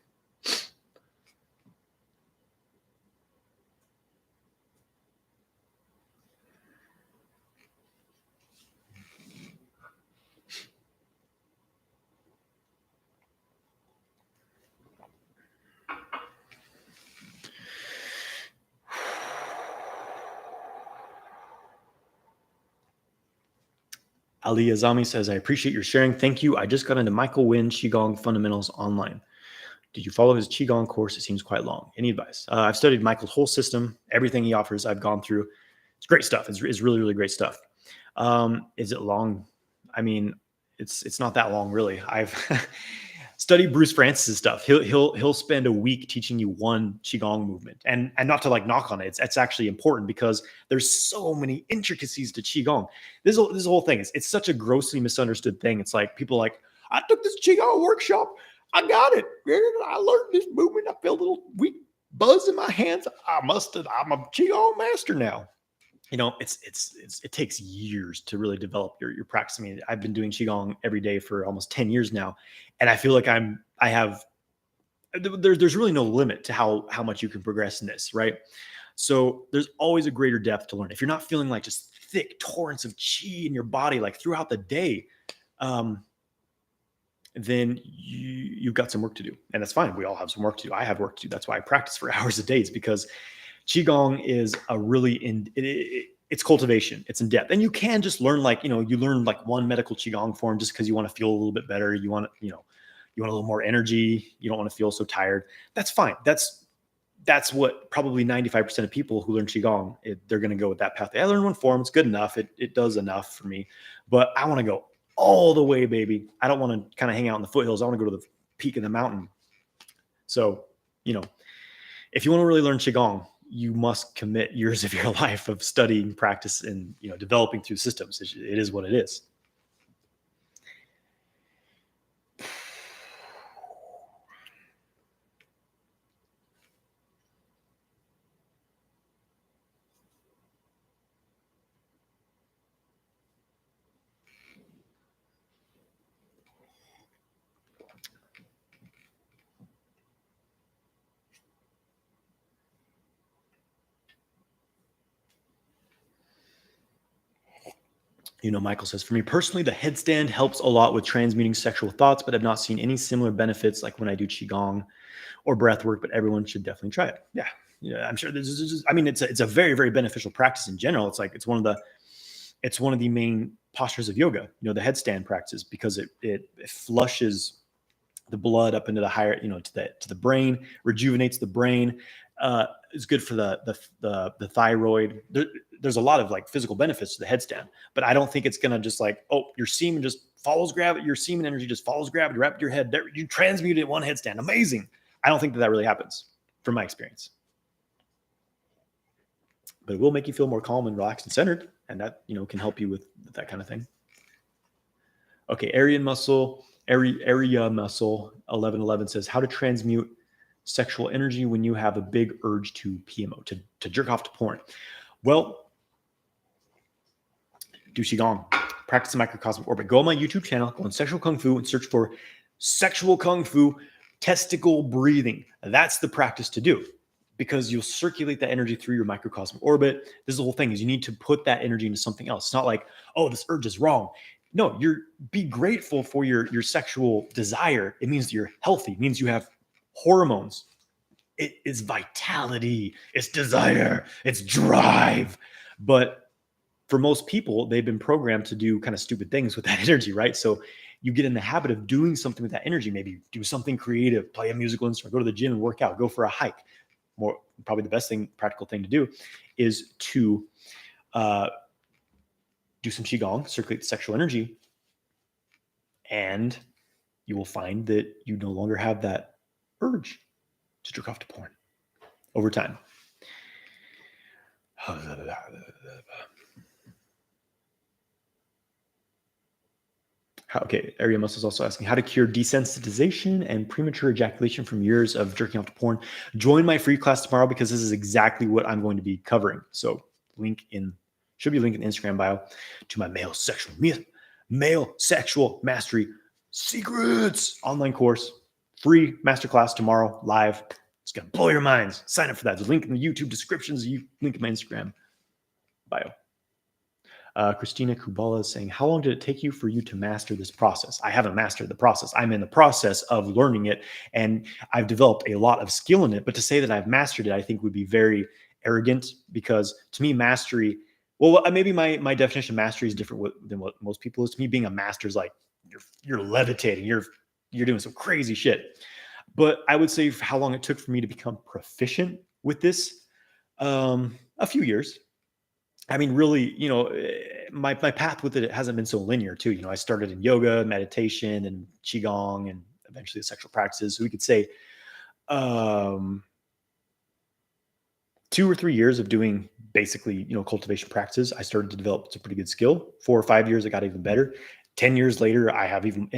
Ali Azami says, I appreciate your sharing. Thank you. I just got into Michael Wynn Qigong Fundamentals online. Did you follow his Qigong course? It seems quite long. Any advice? I've studied Michael's whole system. Everything he offers, I've gone through. It's great stuff. It's really, really great stuff. Is it long? I mean, it's not that long, really. I've studied Bruce Francis's stuff. He'll spend a week teaching you one qigong movement, and not to knock on it. It's actually important because there's so many intricacies to qigong. This whole thing it's such a grossly misunderstood thing. It's like people I took this qigong workshop. I got it. I learned this movement. I felt a little weak buzz in my hands. I'm a qigong master now. It takes years to really develop your practice. I mean, I've been doing qigong every day for almost 10 years now, and I feel like there's really no limit to how much you can progress in this, right? So there's always a greater depth to learn. If you're not feeling like just thick torrents of qi in your body like throughout the day, then you've got some work to do, and that's fine. We all have some work to do. I have work to do. That's why I practice for hours a day. It's because qigong is a really it's cultivation. It's in depth, and you can just learn you learn one medical qigong form just because you want to feel a little bit better. You want you want a little more energy. You don't want to feel so tired. That's fine. That's what probably 95% of people who learn qigong they're going to go with that path. I learned one form. It's good enough. It does enough for me, but I want to go all the way, baby. I don't want to kind of hang out in the foothills. I want to go to the peak of the mountain. So if you want to really learn qigong, you must commit years of your life of studying, practice, and developing through systems. It is what it is. Michael says, for me personally, the headstand helps a lot with transmuting sexual thoughts, but I've not seen any similar benefits like when I do qigong or breath work, but everyone should definitely try it. Yeah, I'm sure it's a very, very beneficial practice in general. It's one of the main postures of yoga, the headstand practice, because it flushes the blood up into the higher, to the brain, rejuvenates the brain. It's good for the thyroid. There's a lot of like physical benefits to the headstand, but I don't think it's gonna just like, oh, your semen just follows gravity. Your semen energy just follows gravity right up your head. There, you transmute it in one headstand. Amazing. I don't think that really happens from my experience, but it will make you feel more calm and relaxed and centered, and that can help you with that kind of thing. Okay, area muscle 1111 says how to transmute sexual energy when you have a big urge to PMO, to jerk off to porn. Well, do Qigong, practice the microcosmic orbit. Go on my YouTube channel, go on Sexual Kung Fu and search for Sexual Kung Fu testicle breathing. That's the practice to do, because you'll circulate that energy through your microcosmic orbit. This is the whole thing, is you need to put that energy into something else. It's not like, oh, this urge is wrong. No, be grateful for your sexual desire. It means you're healthy. It means you have hormones. It is vitality. It's desire. It's drive. But for most people, they've been programmed to do kind of stupid things with that energy, right? So you get in the habit of doing something with that energy. Maybe do something creative, play a musical instrument, go to the gym and work out, go for a hike. Probably the best practical thing to do is to do some Qigong, circulate the sexual energy, and you will find that you no longer have that urge to jerk off to porn over time. Okay, Area Muscle is also asking how to cure desensitization and premature ejaculation from years of jerking off to porn. Join my free class tomorrow, because this is exactly what I'm going to be covering. So should be a link in the Instagram bio to my male sexual mastery secrets online course. Free masterclass tomorrow, live. It's going to blow your minds. Sign up for that. There's a link in the YouTube descriptions, link in my Instagram bio. Christina Kubala is saying, how long did it take you for you to master this process? I haven't mastered the process. I'm in the process of learning it, and I've developed a lot of skill in it. But to say that I've mastered it, I think would be very arrogant, because to me, mastery, well, maybe my definition of mastery is different than what most people is. To me, being a master is like you're levitating, you're doing some crazy shit. But I would say how long it took for me to become proficient with this, a few years. I mean, really, my path with it hasn't been so linear too. I started in yoga, meditation, and Qigong, and eventually the sexual practices. So we could say 2 or 3 years of doing basically, cultivation practices, I started to develop some pretty good skill. 4 or 5 years, it got even better. 10 years later, I have even,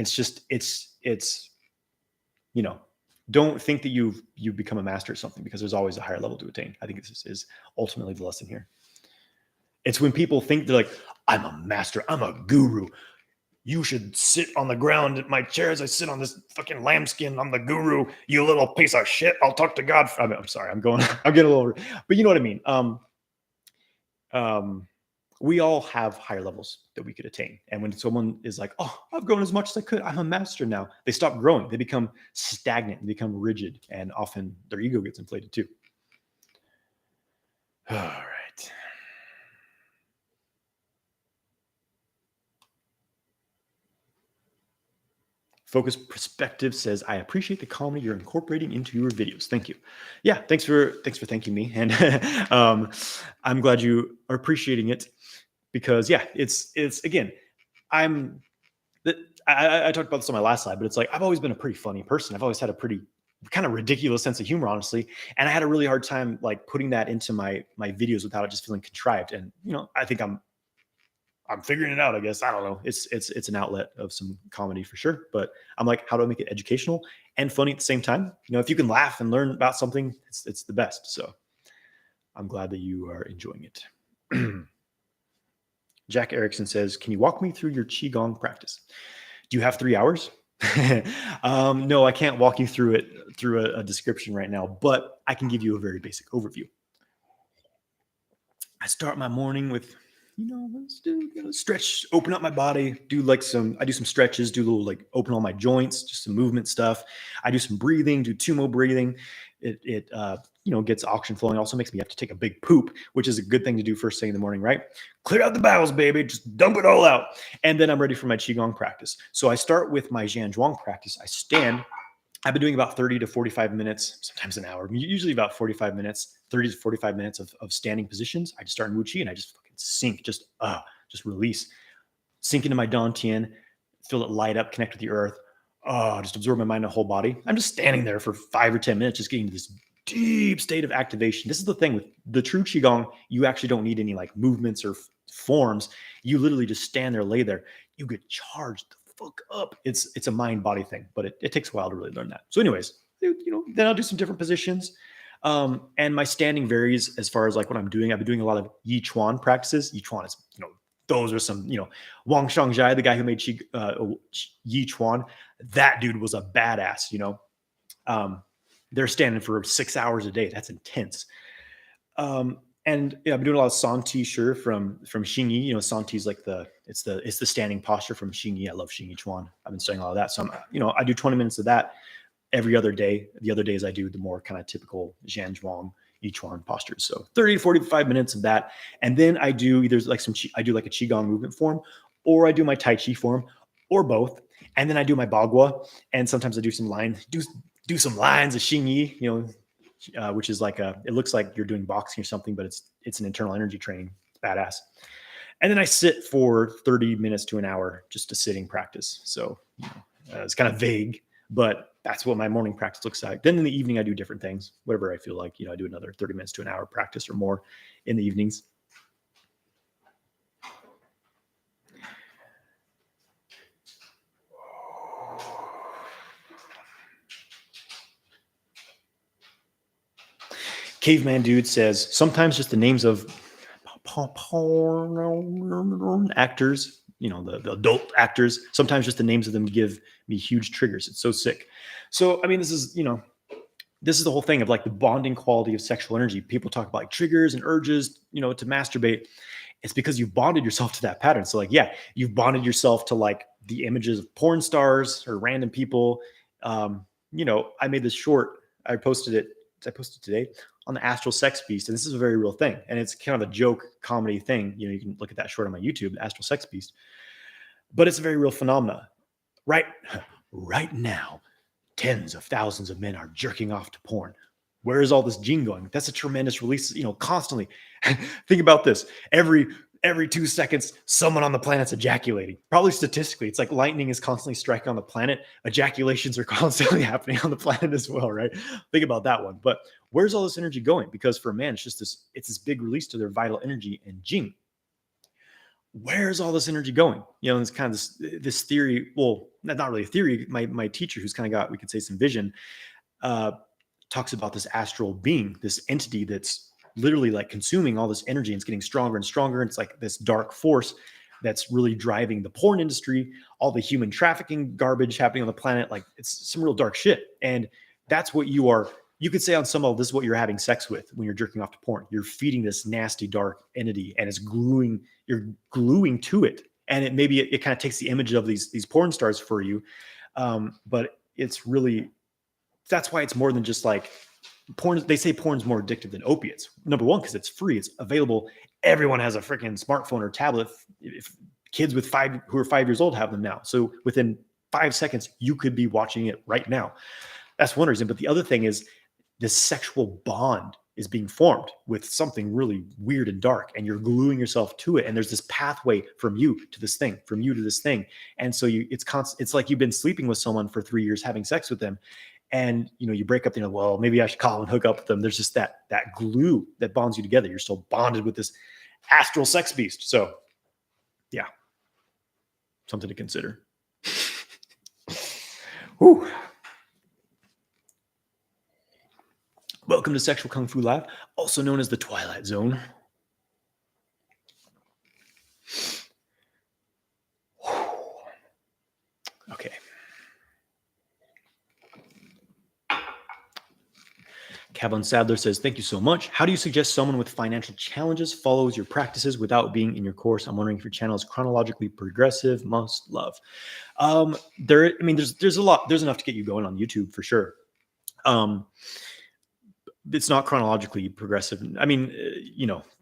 don't think that you've become a master of something, because there's always a higher level to attain. I think this is ultimately the lesson here. It's when people think they're like, I'm a master, I'm a guru. You should sit on the ground at my chair as I sit on this fucking lambskin. I'm the guru, you little piece of shit. I'll talk to God. I'm sorry, I'm getting a little, but you know what I mean? We all have higher levels that we could attain. And when someone is like, oh, I've grown as much as I could, I'm a master now, they stop growing. They become stagnant, they become rigid, and often their ego gets inflated too. All right. Focus Perspective says, I appreciate the comedy you're incorporating into your videos. Thank you. Yeah, thanks for thanking me. And I'm glad you are appreciating it, because yeah, it's again, I talked about this on my last slide, but it's like, I've always been a pretty funny person. I've always had a pretty kind of ridiculous sense of humor, honestly. And I had a really hard time like putting that into my videos without it just feeling contrived. And, I think I'm figuring it out, I guess. I don't know. It's an outlet of some comedy for sure. But I'm like, how do I make it educational and funny at the same time? If you can laugh and learn about something, it's the best. So I'm glad that you are enjoying it. Jack Erickson says, can you walk me through your Qigong practice? Do you have 3 hours? No, I can't walk you through it through a description right now, but I can give you a very basic overview. I start my morning with, let's do stretch, open up my body, I do some stretches, do a little like open all my joints, just some movement stuff. I do some breathing, do tumo breathing. gets oxygen flowing. It also makes me have to take a big poop, which is a good thing to do first thing in the morning, right? Clear out the bowels, baby. Just dump it all out. And then I'm ready for my Qigong practice. So I start with my Zhuang practice. I stand. I've been doing about 30 to 45 minutes, sometimes an hour, usually about 45 minutes, 30 to 45 minutes of standing positions. I just start in Wu Chi and I just fucking sink, just release, sink into my Dantian, feel it light up, connect with the earth. Just absorb my mind and whole body. I'm just standing there for 5 or 10 minutes, just getting to this deep state of activation. This is the thing with the true Qigong. You actually don't need any like movements or forms. You literally just stand there, lay there. You get charged the fuck up. It's a mind body thing, but it takes a while to really learn that. So anyways, then I'll do some different positions. And my standing varies as far as like what I'm doing. I've been doing a lot of Yi Chuan practices. Yi Chuan is, those are some, Wang Shangjai, the guy who made Yi Chuan, that dude was a badass, they're standing for 6 hours a day. That's intense. And I've been doing a lot of Santi Shi from Xingyi. Santi is like it's the standing posture from Xingyi. I love Xingyi Chuan. I've been studying a lot of that. So I do 20 minutes of that every other day. The other days I do the more kind of typical Zhuang, Yi Chuan postures. So 30 to 45 minutes of that. And then I do either like I do like a Qigong movement form, or I do my Tai Chi form, or both. And then I do my Bagua. And sometimes I do some do some lines of Xingyi, which is like it looks like you're doing boxing or something, but it's an internal energy training. It's badass. And then I sit for 30 minutes to an hour, just a sitting practice. So it's kind of vague, but that's what my morning practice looks like. Then in the evening, I do different things, whatever I feel like. I do another 30 minutes to an hour practice or more in the evenings. Caveman Dude says, sometimes just the names of actors, the adult actors, sometimes just the names of them give me huge triggers. It's so sick. So, I mean, this is the whole thing of like the bonding quality of sexual energy. People talk about like triggers and urges, to masturbate. It's because you've bonded yourself to that pattern. So like, yeah, you've bonded yourself to like the images of porn stars or random people. I made this short. I posted today on the astral sex beast. And this is a very real thing. And it's kind of a joke comedy thing. You can look at that short on my YouTube, the astral sex beast. But it's a very real phenomena. Right now, tens of thousands of men are jerking off to porn. Where is all this gene going? That's a tremendous release, constantly. Think about this. Every 2 seconds, someone on the planet's ejaculating. Probably statistically, it's like lightning is constantly striking on the planet. Ejaculations are constantly happening on the planet as well, right? Think about that one. But where's all this energy going? Because for a man, it's this big release to their vital energy and jing. Where's all this energy going? And it's kind of this theory. Well, not really a theory. My teacher, who's kind of got, we could say, some vision, talks about this astral being, this entity that's literally like consuming all this energy and it's getting stronger and stronger. It's like this dark force that's really driving the porn industry, all the human trafficking garbage happening on the planet. Like it's some real dark shit. And that's what you could say on some level, this is what you're having sex with when you're jerking off to porn. You're feeding this nasty, dark entity and you're gluing to it. And it kind of takes the image of these porn stars for you. But it's really, that's why it's more than just like porn. They say porn's more addictive than opiates. Number one, because it's free, it's available. Everyone has a freaking smartphone or tablet. If kids who are 5 years old have them now. So within 5 seconds, you could be watching it right now. That's one reason. But the other thing is this sexual bond is being formed with something really weird and dark, and you're gluing yourself to it. And there's this pathway from you to this thing, from you to this thing. And so it's constant. It's like you've been sleeping with someone for 3 years, having sex with them. And, you break up, well, maybe I should call and hook up with them. There's just that glue that bonds you together. You're still bonded with this astral sex beast. So yeah, something to consider. Whew. Welcome to Sexual Kung Fu Live, also known as the Twilight Zone. Okay. Kevin Sadler says, thank you so much. How do you suggest someone with financial challenges follows your practices without being in your course? I'm wondering if your channel is chronologically progressive. Must love. There's a lot. There's enough to get you going on YouTube for sure. it's not chronologically progressive. I mean,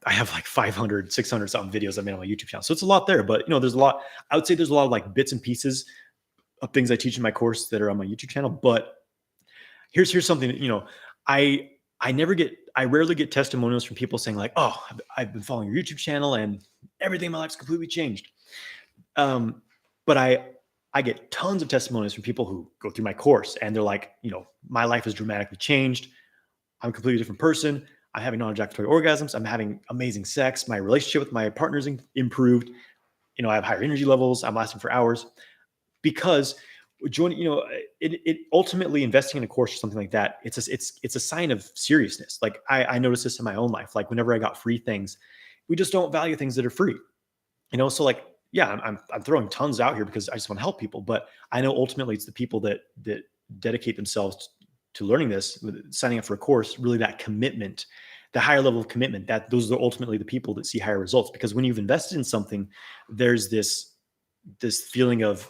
I have like 500, 600 something videos I made on my YouTube channel. So it's a lot there, but there's a lot, I would say there's a lot of like bits and pieces of things I teach in my course that are on my YouTube channel. But here's something that, I, I rarely get testimonials from people saying like, oh, I've been following your YouTube channel and everything in my life's completely changed. But I get tons of testimonials from people who go through my course and they're like, my life has dramatically changed. I'm a completely different person. I'm having non-ejaculatory orgasms. I'm having amazing sex. My relationship with my partner's improved. I have higher energy levels. I'm lasting for hours because joining, it ultimately investing in a course or something like that. It's a sign of seriousness. Like I noticed this in my own life. Like whenever I got free things, we just don't value things that are free. So like, yeah, I'm throwing tons out here because I just want to help people, but I know ultimately it's the people that dedicate themselves to learning this, signing up for a course, really that commitment, the higher level of commitment, that those are ultimately the people that see higher results. Because when you've invested in something, there's this feeling of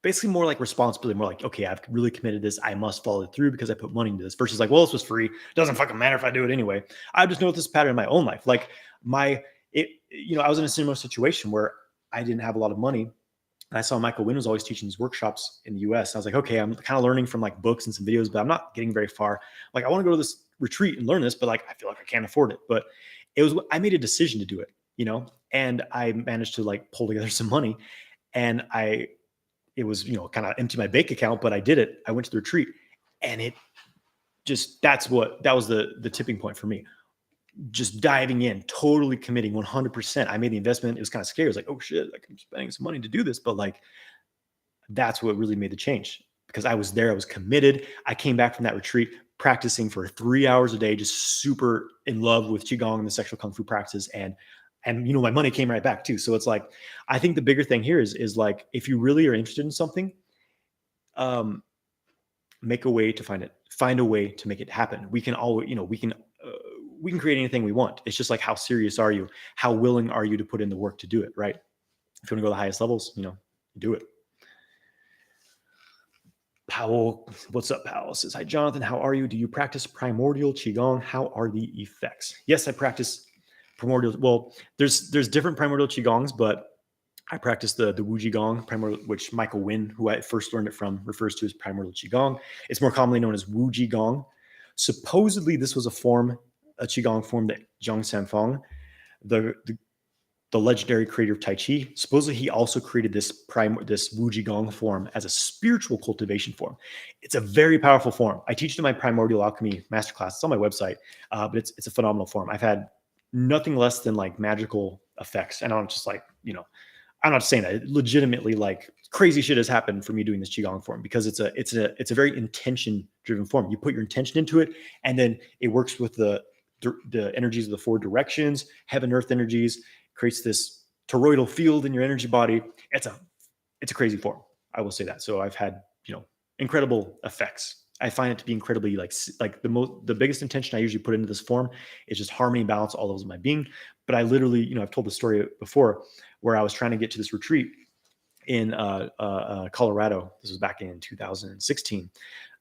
basically more like responsibility, more like, okay, I've really committed this. I must follow it through because I put money into this versus like, well, this was free. Doesn't fucking matter if I do it anyway. I just noticed this pattern in my own life. Like I was in a similar situation where I didn't have a lot of money. And I saw Michael Wynn was always teaching these workshops in the US. I was like, okay, I'm kind of learning from like books and some videos, but I'm not getting very far. Like I want to go to this retreat and learn this, but like, I feel like I can't afford it. But I made a decision to do it, and I managed to like pull together some money and it was, kind of empty my bank account, but I did it. I went to the retreat and it just, that was the tipping point for me. Just diving in, totally committing 100%. I made the investment. It was kind of scary. I was like, oh shit, like I'm spending some money to do this. But like, that's what really made the change because I was there. I was committed. I came back from that retreat practicing for 3 hours a day, just super in love with Qigong and the sexual Kung Fu practice. And my money came right back too. So it's like, I think the bigger thing here is like, if you really are interested in something, make a way to find a way to make it happen. We can always, we can create anything we want. It's just like, how serious are you? How willing are you to put in the work to do it? Right. If you want to go to the highest levels, do it. Powell, what's up, Powell? Says, hi, Johnathan. How are you? Do you practice primordial Qigong? How are the effects? Yes, I practice primordial. Well, there's different primordial Qigongs, but I practice the Wu Qigong, primordial, which Michael Wynn, who I first learned it from, refers to as primordial Qigong. It's more commonly known as Wu Qigong. Supposedly, this was a Qigong form that Zhang Sanfeng, the legendary creator of Tai Chi, supposedly he also created this Wu Qigong form as a spiritual cultivation form. It's a very powerful form. I teach it in my Primordial Alchemy Masterclass. It's on my website, but it's a phenomenal form. I've had nothing less than like magical effects, and I'm just like, I'm not saying that. Legitimately, like crazy shit has happened for me doing this Qigong form because it's a very intention driven form. You put your intention into it, and then it works with the energies of the four directions, heaven, earth energies, creates this toroidal field in your energy body. It's a crazy form. I will say that. So I've had, incredible effects. I find it to be incredibly like the biggest intention I usually put into this form is just harmony, balance, all levels of my being. But I literally, I've told the story before where I was trying to get to this retreat in Colorado. This was back in 2016.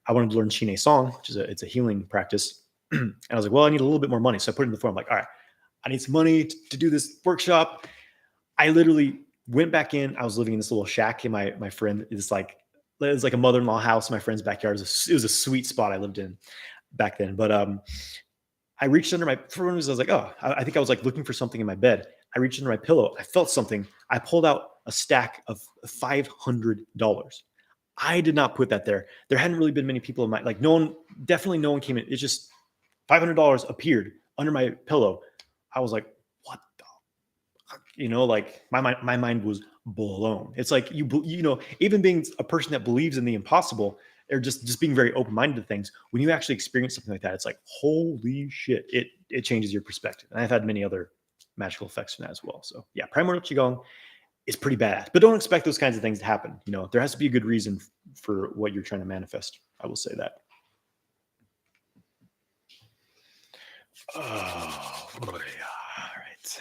I wanted to learn Shine Song, which is it's a healing practice. And I was like, well, I need a little bit more money. So I put it in the form like, all right, I need some money to do this workshop. I literally went back in. I was living in this little shack in my friend. It was like a mother-in-law house in my friend's backyard. It was a sweet spot I lived in back then. But I reached under my, for one reason, I was like, oh, I think I was like looking for something in my bed. I reached under my pillow. I felt something. I pulled out a stack of $500. I did not put that there. There hadn't really been many people in my, like definitely no one came in. It's just $500 appeared under my pillow. I was like, what the, like my mind was blown. It's like, even being a person that believes in the impossible or just being very open-minded to things, when you actually experience something like that, it's like, holy shit, it changes your perspective. And I've had many other magical effects from that as well. So yeah, primordial Qigong is pretty badass, but don't expect those kinds of things to happen. There has to be a good reason for what you're trying to manifest. I will say that. Oh boy. All right.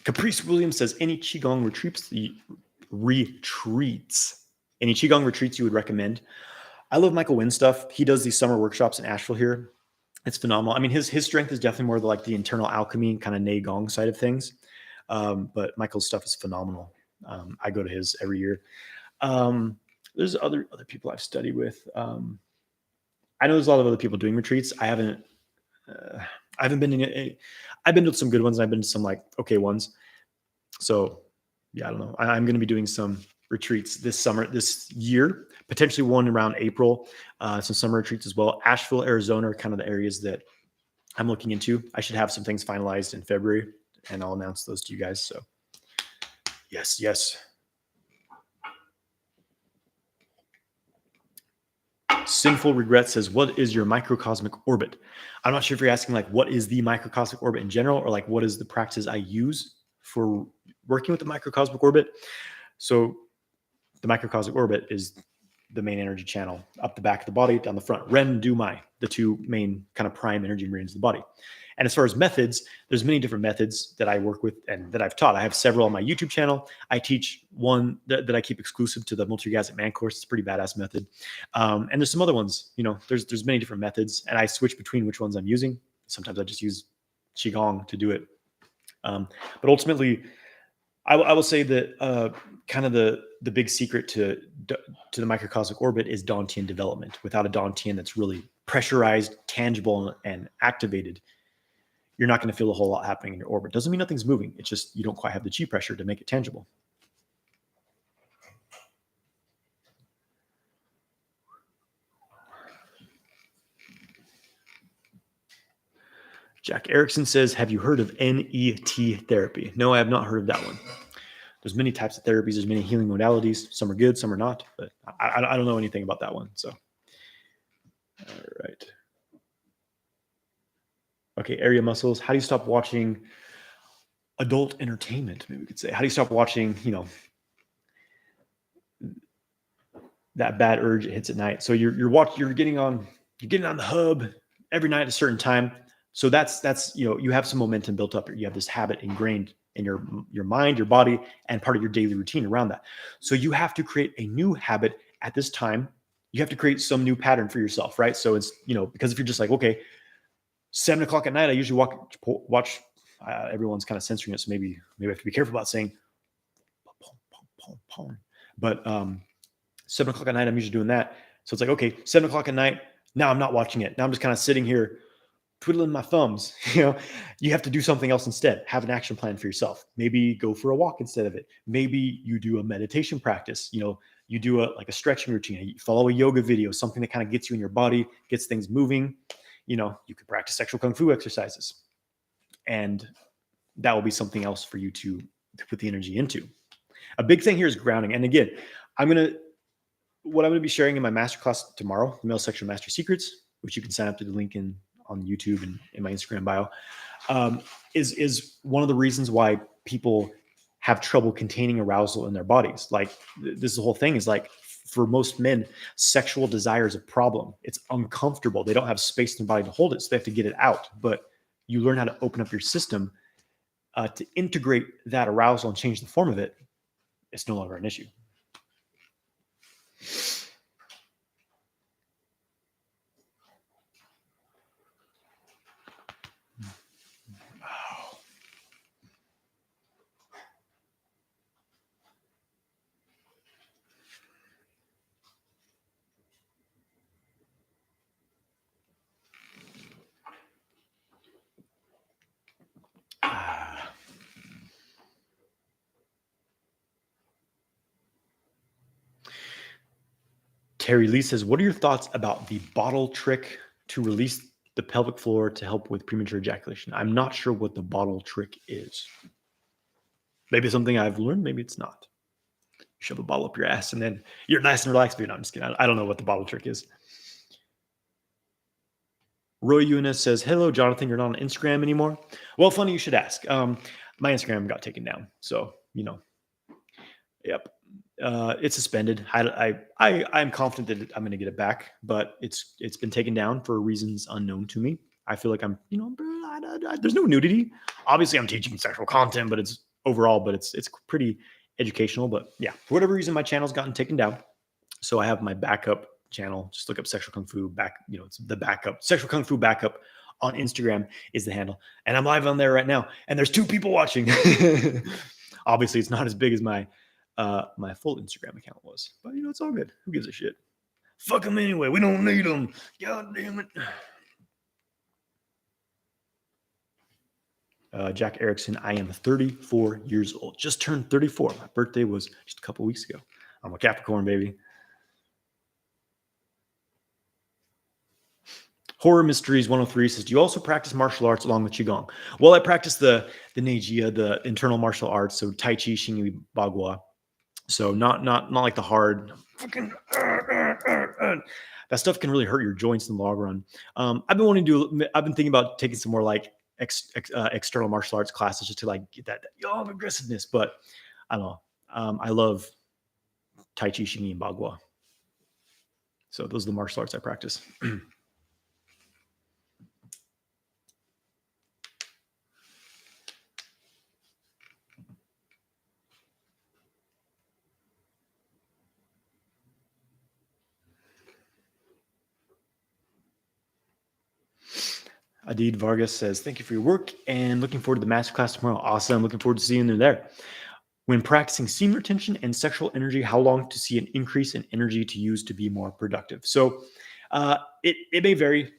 Caprice Williams says, any Qigong retreats. Any Qigong retreats you would recommend? I love Michael Wynn's stuff. He does these summer workshops in Asheville here. It's phenomenal. I mean, his strength is definitely more like the internal alchemy kind of Neigong side of things. But Michael's stuff is phenomenal. I go to his every year. There's other people I've studied with. I know there's a lot of other people doing retreats. I haven't been in I've been to some good ones. And I've been to some like okay ones. So yeah, I don't know. I'm going to be doing some retreats this year, potentially one around April, some summer retreats as well. Asheville, Arizona are kind of the areas that I'm looking into. I should have some things finalized in February and I'll announce those to you guys. So yes. Sinful Regret says, what is your microcosmic orbit? I'm not sure if you're asking like, what is the microcosmic orbit in general, or like, what is the practice I use for working with the microcosmic orbit? So the microcosmic orbit is the main energy channel up the back of the body, down the front. Ren, Du, Mai, the two main kind of prime energy meridians of the body. And as far as methods, there's many different methods that I work with and that I've taught. I have several on my YouTube channel. I teach one that I keep exclusive to the Multi-Orgasmic Man course. It's a pretty badass method. And there's some other ones, there's many different methods and I switch between which ones I'm using. Sometimes I just use Qigong to do it. But ultimately, I will say that kind of the big secret to the microcosmic orbit is Dantian development. Without a Dantian that's really pressurized, tangible, and activated, you're not going to feel a whole lot happening in your orbit. Doesn't mean nothing's moving. It's just you don't quite have the chi pressure to make it tangible. Jack Erickson says, have you heard of NET therapy? No, I have not heard of that one. There's many types of therapies. There's many healing modalities. Some are good, some are not. But I don't know anything about that one. So, all right. Okay, area muscles. How do you stop watching adult entertainment? Maybe we could say. How do you stop watching, that bad urge it hits at night? So you're getting on the hub every night at a certain time. So that's you have some momentum built up. You have this habit ingrained in your mind, your body, and part of your daily routine around that. So you have to create a new habit at this time. You have to create some new pattern for yourself, right? So it's, because if you're just like, okay, 7:00 at night, I usually watch, everyone's kind of censoring it. So maybe I have to be careful about saying, but 7:00 at night, I'm usually doing that. So it's like, okay, 7:00 at night. Now I'm not watching it. Now I'm just kind of sitting here twiddling my thumbs. You have to do something else instead. Have an action plan for yourself. Maybe go for a walk instead of it. Maybe you do a meditation practice. You do a stretching routine. You follow a yoga video, something that kind of gets you in your body, gets things moving. You could practice sexual kung fu exercises, and that will be something else for you to put the energy into. A big thing here is grounding. And again, what I'm going to be sharing in my masterclass tomorrow, the Male Sexual Mastery Secrets, which you can sign up to the link on YouTube and in my Instagram bio, is one of the reasons why people have trouble containing arousal in their bodies. Like this whole thing is like, for most men, sexual desire is a problem. It's uncomfortable. They don't have space in their body to hold it, so they have to get it out. But you learn how to open up your system to integrate that arousal and change the form of it. It's no longer an issue. Terry Lee says, what are your thoughts about the bottle trick to release the pelvic floor to help with premature ejaculation? I'm not sure what the bottle trick is. Maybe it's something I've learned. Maybe it's not. You shove a bottle up your ass and then you're nice and relaxed. But I'm just kidding. I don't know what the bottle trick is. Roy Eunice says, hello, Johnathan. You're not on Instagram anymore. Well, funny you should ask. My Instagram got taken down. So, yep. It's suspended. I'm confident that I'm going to get it back, but it's been taken down for reasons unknown to me. I feel like I'm, there's no nudity. Obviously I'm teaching sexual content, but it's overall, but it's pretty educational. But yeah, for whatever reason, my channel's gotten taken down. So I have my backup channel. Just look up Sexual Kung Fu back. It's the backup. Sexual Kung Fu backup on Instagram is the handle, and I'm live on there right now. And there's 2 people watching. Obviously, it's not as big as my full Instagram account was, but it's all good. Who gives a shit? Fuck them anyway. We don't need them. God damn it. Jack Erickson, I am 34 years old. Just turned 34. My birthday was just a couple weeks ago. I'm a Capricorn, baby. Horror Mysteries 103 says, do you also practice martial arts along with Qigong? Well, I practice the Neijia, the internal martial arts, so Tai Chi, Xingyi, Bagua. So not like the hard fucking that stuff can really hurt your joints in the long run. I've been thinking about taking some more like external martial arts classes just to like get that young aggressiveness, but I don't know. I love Tai Chi, Xingyi, and Bagua. So those are the martial arts I practice. Adid Vargas says, thank you for your work and looking forward to the masterclass tomorrow. Awesome. Looking forward to seeing you there. When practicing semen retention and sexual energy, how long to see an increase in energy to use to be more productive? So it may vary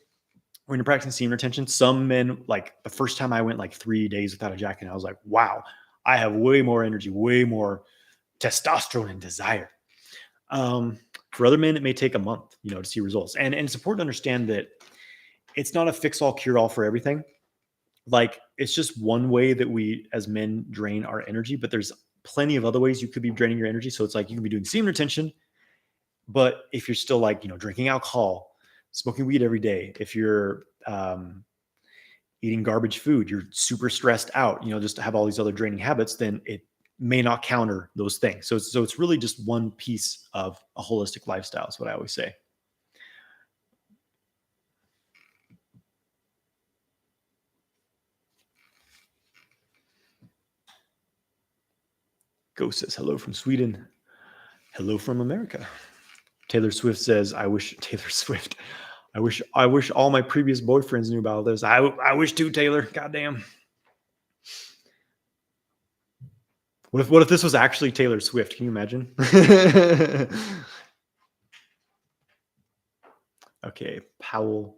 when you're practicing semen retention. Some men, like the first time I went like 3 days without a jacket, I was like, wow, I have way more energy, way more testosterone and desire. For other men, it may take a month, to see results. And it's important to understand that it's not a fix-all, cure-all for everything. Like it's just one way that we as men drain our energy, but there's plenty of other ways you could be draining your energy. So it's like you can be doing semen retention, but if you're still like, drinking alcohol, smoking weed every day, if you're eating garbage food, you're super stressed out, just to have all these other draining habits, then it may not counter those things. So it's really just one piece of a holistic lifestyle is what I always say. Ghost says, hello from Sweden. Hello from America. Taylor Swift says, I wish all my previous boyfriends knew about this. I wish too, Taylor. Goddamn. What if this was actually Taylor Swift? Can you imagine? Okay, Powell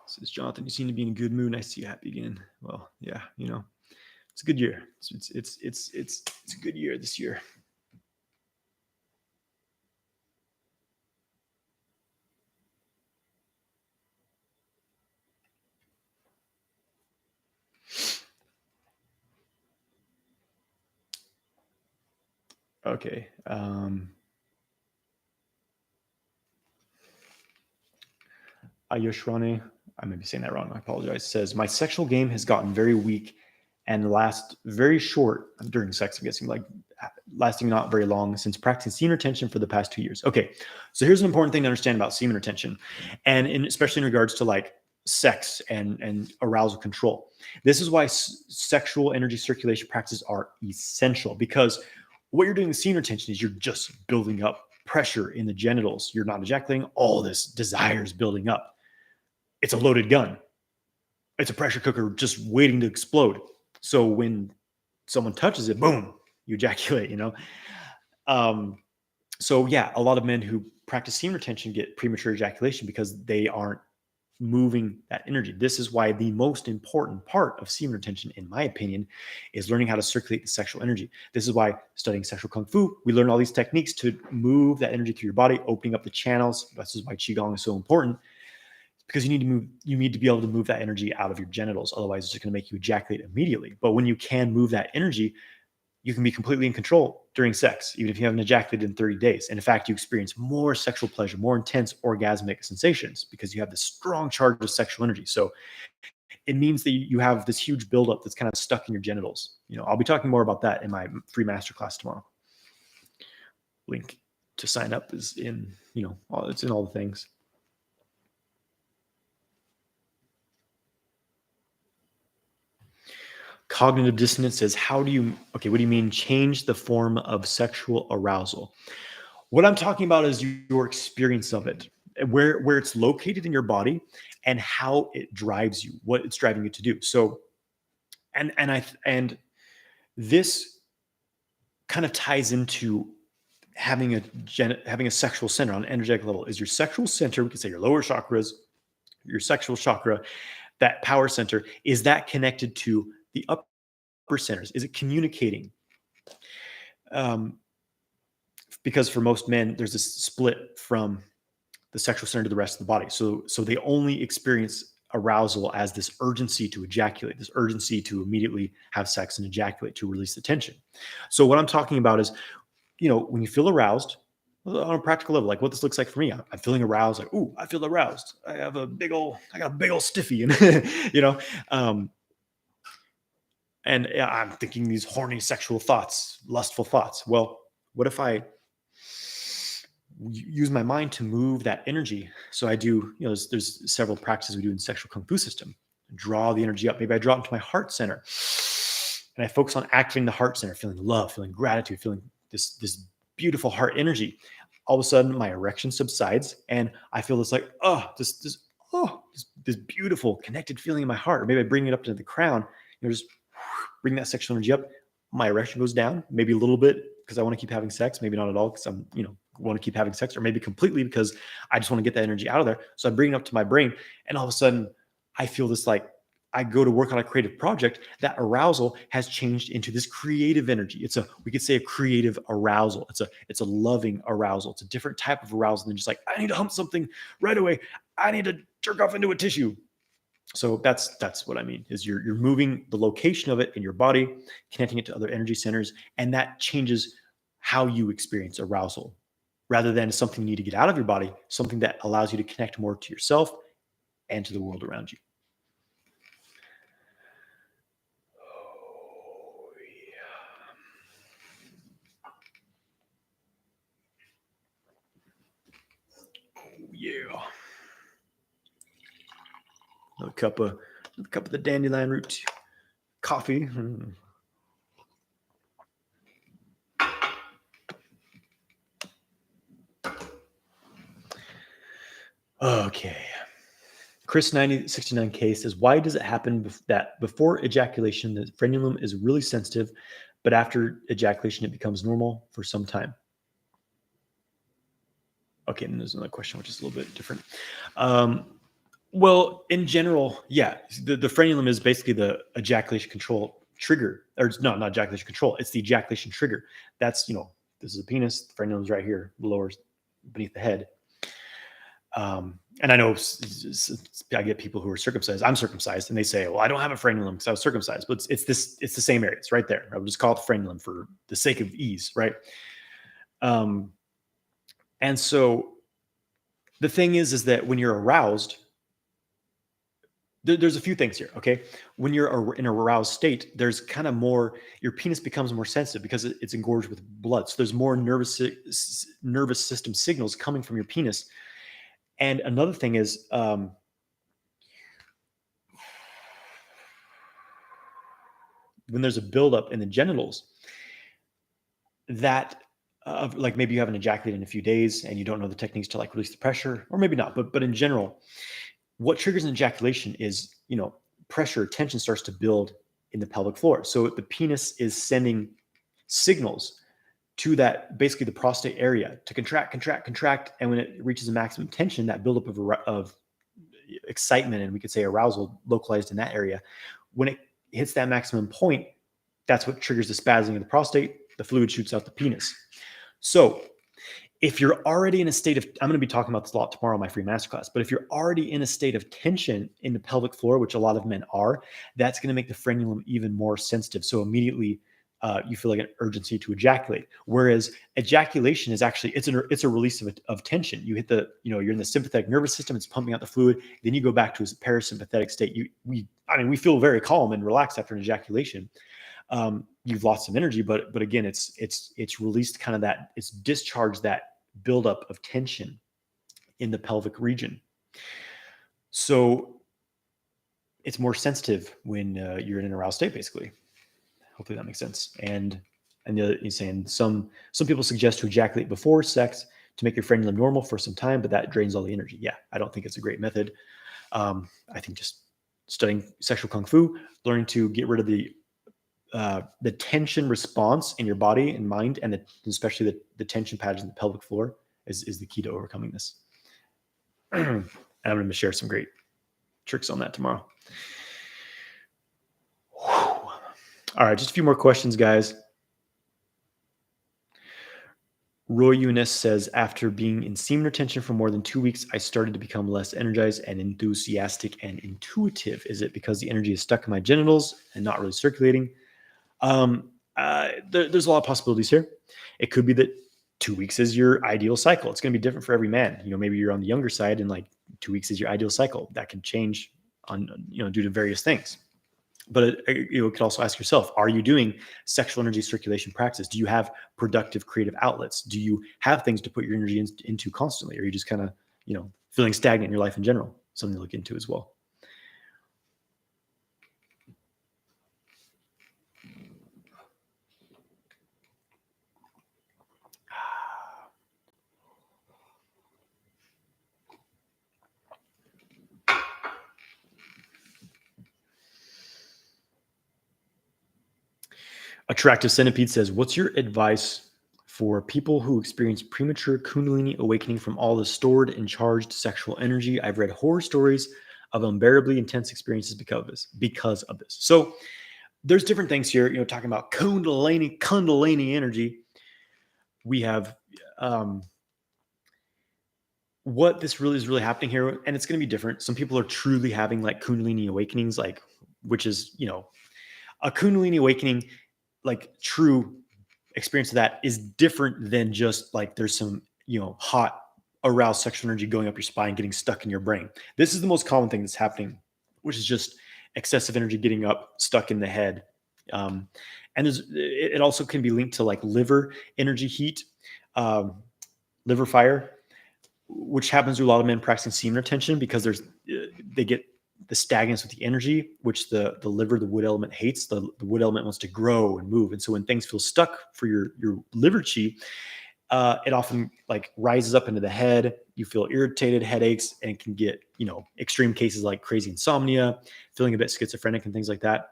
says, Johnathan, you seem to be in a good mood. Nice to see you happy again. Well, yeah, it's a good year. It's a good year this year. Okay. Ayoshrani, I may be saying that wrong. I apologize. Says, my sexual game has gotten very weak and last very short during sex. I'm guessing like lasting not very long since practicing semen retention for the past 2 years. Okay. So here's an important thing to understand about semen retention, and especially in regards to like sex and arousal control. This is why sexual energy circulation practices are essential, because what you're doing with semen retention is you're just building up pressure in the genitals. You're not ejaculating. All this desire is building up. It's a loaded gun. It's a pressure cooker just waiting to explode. So when someone touches it, boom, you ejaculate, So yeah, a lot of men who practice semen retention get premature ejaculation because they aren't moving that energy. This is why the most important part of semen retention, in my opinion, is learning how to circulate the sexual energy. This is why studying sexual kung fu, we learn all these techniques to move that energy through your body, opening up the channels. This is why qigong is so important, because you need to be able to move that energy out of your genitals. Otherwise, it's just going to make you ejaculate immediately. But when you can move that energy, you can be completely in control during sex, even if you haven't ejaculated in 30 days. And in fact, you experience more sexual pleasure, more intense orgasmic sensations, because you have this strong charge of sexual energy. So it means that you have this huge buildup that's kind of stuck in your genitals. I'll be talking more about that in my free masterclass tomorrow. Link to sign up is in, it's in all the things. Cognitive dissonance is what do you mean change the form of sexual arousal? What I'm talking about is your experience of it, where it's located in your body and how it drives you, what it's driving you to do. So, and this kind of ties into having a sexual center on an energetic level. Is your sexual center, we could say your lower chakras, your sexual chakra, that power center, is that connected to the upper centers? Is it communicating? Because for most men, there's this split from the sexual center to the rest of the body. So they only experience arousal as this urgency to ejaculate, this urgency to immediately have sex and ejaculate to release the tension. So what I'm talking about is, when you feel aroused on a practical level, like what this looks like for me, I'm feeling aroused, like, ooh, I feel aroused. I got a big old stiffy, and and yeah, I'm thinking these horny sexual thoughts, lustful thoughts. Well, what if I use my mind to move that energy? So I do, there's several practices we do in sexual kung fu system. Draw the energy up. Maybe I draw it into my heart center, and I focus on activating the heart center, feeling love, feeling gratitude, feeling this beautiful heart energy. All of a sudden, my erection subsides, and I feel this like, this beautiful connected feeling in my heart. Or maybe I bring it up to the crown, just bring that sexual energy up. My erection goes down, maybe a little bit because I want to keep having sex, maybe not at all because I'm, want to keep having sex, or maybe completely because I just want to get that energy out of there. So I bring it up to my brain, and all of a sudden I feel this like I go to work on a creative project. That arousal has changed into this creative energy. We could say a creative arousal. It's a loving arousal. It's a different type of arousal than just like, I need to hump something right away. I need to jerk off into a tissue. So that's what I mean, is you're moving the location of it in your body, connecting it to other energy centers, and that changes how you experience arousal, rather than something you need to get out of your body, something that allows you to connect more to yourself and to the world around you. Oh, yeah. A cup of the dandelion root coffee. Okay. Chris 9069K says, why does it happen that before ejaculation, the frenulum is really sensitive, but after ejaculation, it becomes normal for some time? Okay, and there's another question, which is a little bit different. Well, in general, yeah, the frenulum is basically the ejaculation control trigger, or no, not ejaculation control. It's the ejaculation trigger. That's, this is a penis. The frenulum is right here, lower beneath the head. And I know I get people who are circumcised. I'm circumcised, and they say, "Well, I don't have a frenulum because I was circumcised." But it's the same area. It's right there. I would just call it the frenulum for the sake of ease, right? And so the thing is that when you're aroused, there's a few things here. Okay, when you're in a aroused state, there's kind of more. Your penis becomes more sensitive because it's engorged with blood. So there's more nervous system signals coming from your penis. And another thing is, when there's a buildup in the genitals, that like maybe you haven't ejaculated in a few days and you don't know the techniques to like release the pressure, or maybe not, but in general, what triggers an ejaculation is, pressure, tension starts to build in the pelvic floor. So the penis is sending signals to that, basically the prostate area, to contract. And when it reaches a maximum tension, that buildup of excitement, and we could say arousal localized in that area, when it hits that maximum point, that's what triggers the spasming of the prostate. The fluid shoots out the penis. So if you're already in a state of, I'm going to be talking about this a lot tomorrow in my free masterclass, but if you're already in a state of tension in the pelvic floor, which a lot of men are, that's going to make the frenulum even more sensitive. So immediately you feel like an urgency to ejaculate. Whereas ejaculation is actually, it's a release of tension. You hit you're in the sympathetic nervous system, it's pumping out the fluid. Then you go back to a parasympathetic state. We feel very calm and relaxed after an ejaculation. You've lost some energy, but again, it's released kind of that, it's discharged that buildup of tension in the pelvic region. So it's more sensitive when you're in an aroused state, basically. Hopefully that makes sense. And the other, he's saying some people suggest to ejaculate before sex to make your frenulum normal for some time, but that drains all the energy. Yeah, I don't think it's a great method. I think just studying sexual kung fu, learning to get rid of the tension response in your body and mind, and especially the tension patterns in the pelvic floor is the key to overcoming this. And I'm going to share some great tricks on that tomorrow. Whew. All right, just a few more questions, guys. Roy Eunice says, after being in semen retention for more than 2 weeks, I started to become less energized and enthusiastic and intuitive. Is it because the energy is stuck in my genitals and not really circulating? There's a lot of possibilities here. It could be that 2 weeks is your ideal cycle. It's going to be different for every man. Maybe you're on the younger side and like 2 weeks is your ideal cycle. That can change due to various things. But you could also ask yourself, are you doing sexual energy circulation practice? Do you have productive creative outlets? Do you have things to put your energy into constantly? Or are you just kind of, feeling stagnant in your life in general? Something to look into as well. Attractive Centipede says, what's your advice for people who experience premature Kundalini awakening from all the stored and charged sexual energy? I've read horror stories of unbearably intense experiences because of this. So there's different things here, talking about Kundalini energy. We have what this really is happening here, and it's going to be different. Some people are truly having like Kundalini awakenings, which is, a Kundalini awakening, like true experience of that is different than just like there's some, hot aroused sexual energy going up your spine, getting stuck in your brain. This is the most common thing that's happening, which is just excessive energy getting up, stuck in the head. And it also can be linked to like liver energy heat, liver fire, which happens to a lot of men practicing semen retention because they get the stagnance with the energy, which the liver, the wood element hates. The wood element wants to grow and move. And so when things feel stuck for your liver chi, it often like rises up into the head. You feel irritated, headaches, and it can get, extreme cases like crazy insomnia, feeling a bit schizophrenic and things like that.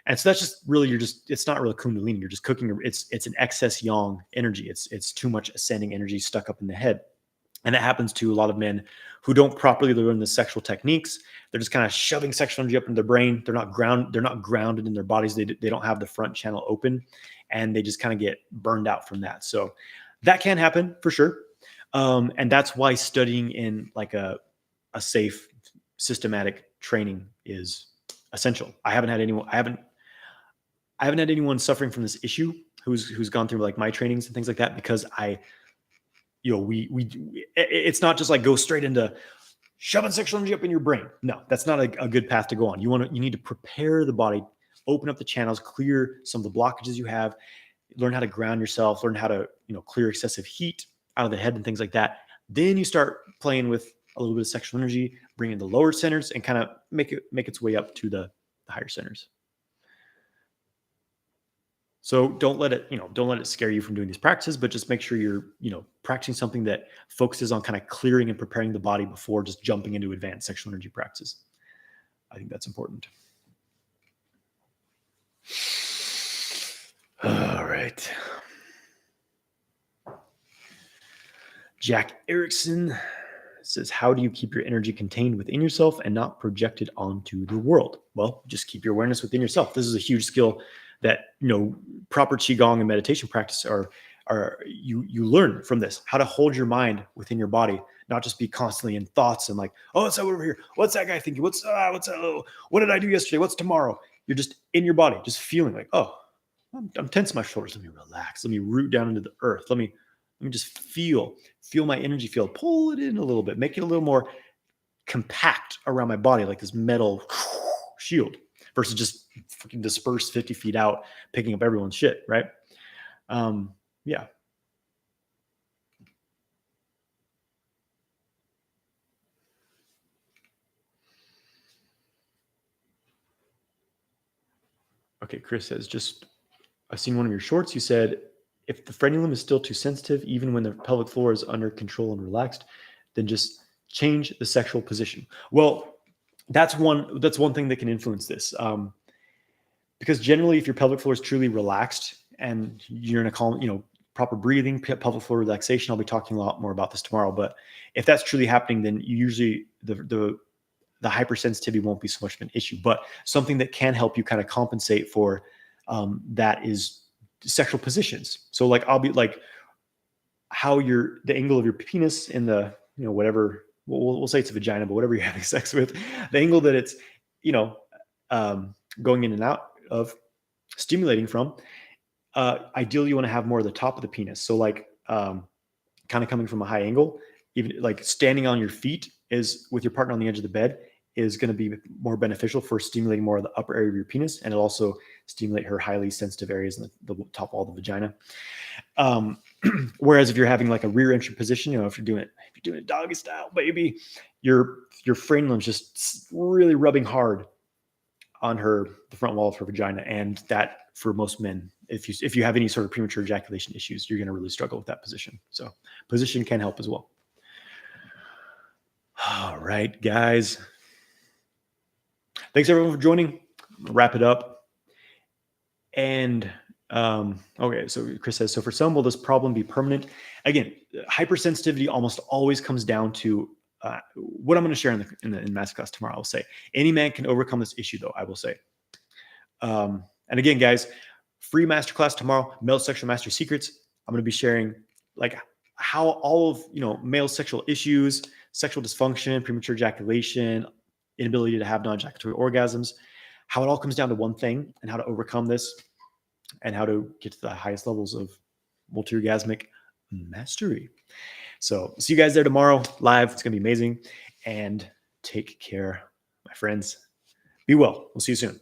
And so that's just really, it's not really Kundalini. You're just cooking. It's an excess yang energy. It's too much ascending energy stuck up in the head. And that happens to a lot of men who don't properly learn the sexual techniques. They're just kind of shoving sexual energy up into their brain. They're not grounded in their bodies. They don't have the front channel open, and they just kind of get burned out from that. So that can happen for sure. And that's why studying in like a safe, systematic training is essential. I haven't had anyone suffering from this issue who's gone through like my trainings and things like that, because it's not just like go straight into shoving sexual energy up in your brain. No, that's not a good path to go on. You need to prepare the body, open up the channels, clear some of the blockages you have, learn how to ground yourself, learn how to, clear excessive heat out of the head and things like that. Then you start playing with a little bit of sexual energy, bring in the lower centers and kind of make its way up to the higher centers. So don't let it scare you from doing these practices, but just make sure you're, practicing something that focuses on kind of clearing and preparing the body before just jumping into advanced sexual energy practices. I think that's important. All right. Jack Erickson says, how do you keep your energy contained within yourself and not projected onto the world? Well, just keep your awareness within yourself. This is a huge skill that, proper Qigong and meditation practice you learn from this, how to hold your mind within your body, not just be constantly in thoughts and like, oh, what's that over here? What's that guy thinking? What's that? Oh, what did I do yesterday? What's tomorrow? You're just in your body, just feeling like, oh, I'm tense my shoulders. Let me relax. Let me root down into the earth. Let me just feel my energy field, pull it in a little bit, make it a little more compact around my body, like this metal shield, versus just freaking dispersed 50 feet out, picking up everyone's shit. Right. Yeah. Okay. Chris says, just I've seen one of your shorts. You said if the frenulum is still too sensitive, even when the pelvic floor is under control and relaxed, then just change the sexual position. Well, that's one thing that can influence this. Because generally, if your pelvic floor is truly relaxed and you're in a calm, proper breathing, pelvic floor relaxation, I'll be talking a lot more about this tomorrow. But if that's truly happening, then usually the hypersensitivity won't be so much of an issue. But something that can help you kind of compensate for that is sexual positions. So like I'll be like how the angle of your penis in the whatever we'll say it's a vagina, but whatever you're having sex with, the angle that it's going in and out of, stimulating from. Ideally, you want to have more of the top of the penis. So like kind of coming from a high angle, even like standing on your feet is with your partner on the edge of the bed is going to be more beneficial for stimulating more of the upper area of your penis, and it'll also stimulate her highly sensitive areas in the top wall of the vagina. Whereas if you're having like a rear entry position, if you're doing a doggy style, baby, your frenulum's just really rubbing hard on the front wall of her vagina, and that for most men, if you have any sort of premature ejaculation issues, you're going to really struggle with that position. So position can help as well. All right, guys. Thanks everyone for joining. Wrap it up. And okay, so Chris says, so for some, will this problem be permanent? Again, hypersensitivity almost always comes down to what I'm going to share in Masterclass tomorrow. I'll say any man can overcome this issue, though. I will say. And again, guys, free Masterclass tomorrow, male sexual mastery secrets. I'm going to be sharing like how all of male sexual issues, sexual dysfunction, premature ejaculation, inability to have non-ejaculatory orgasms, how it all comes down to one thing, and how to overcome this, and how to get to the highest levels of multi-orgasmic mastery. So see you guys there tomorrow live. It's going to be amazing. And take care, my friends. Be well. We'll see you soon.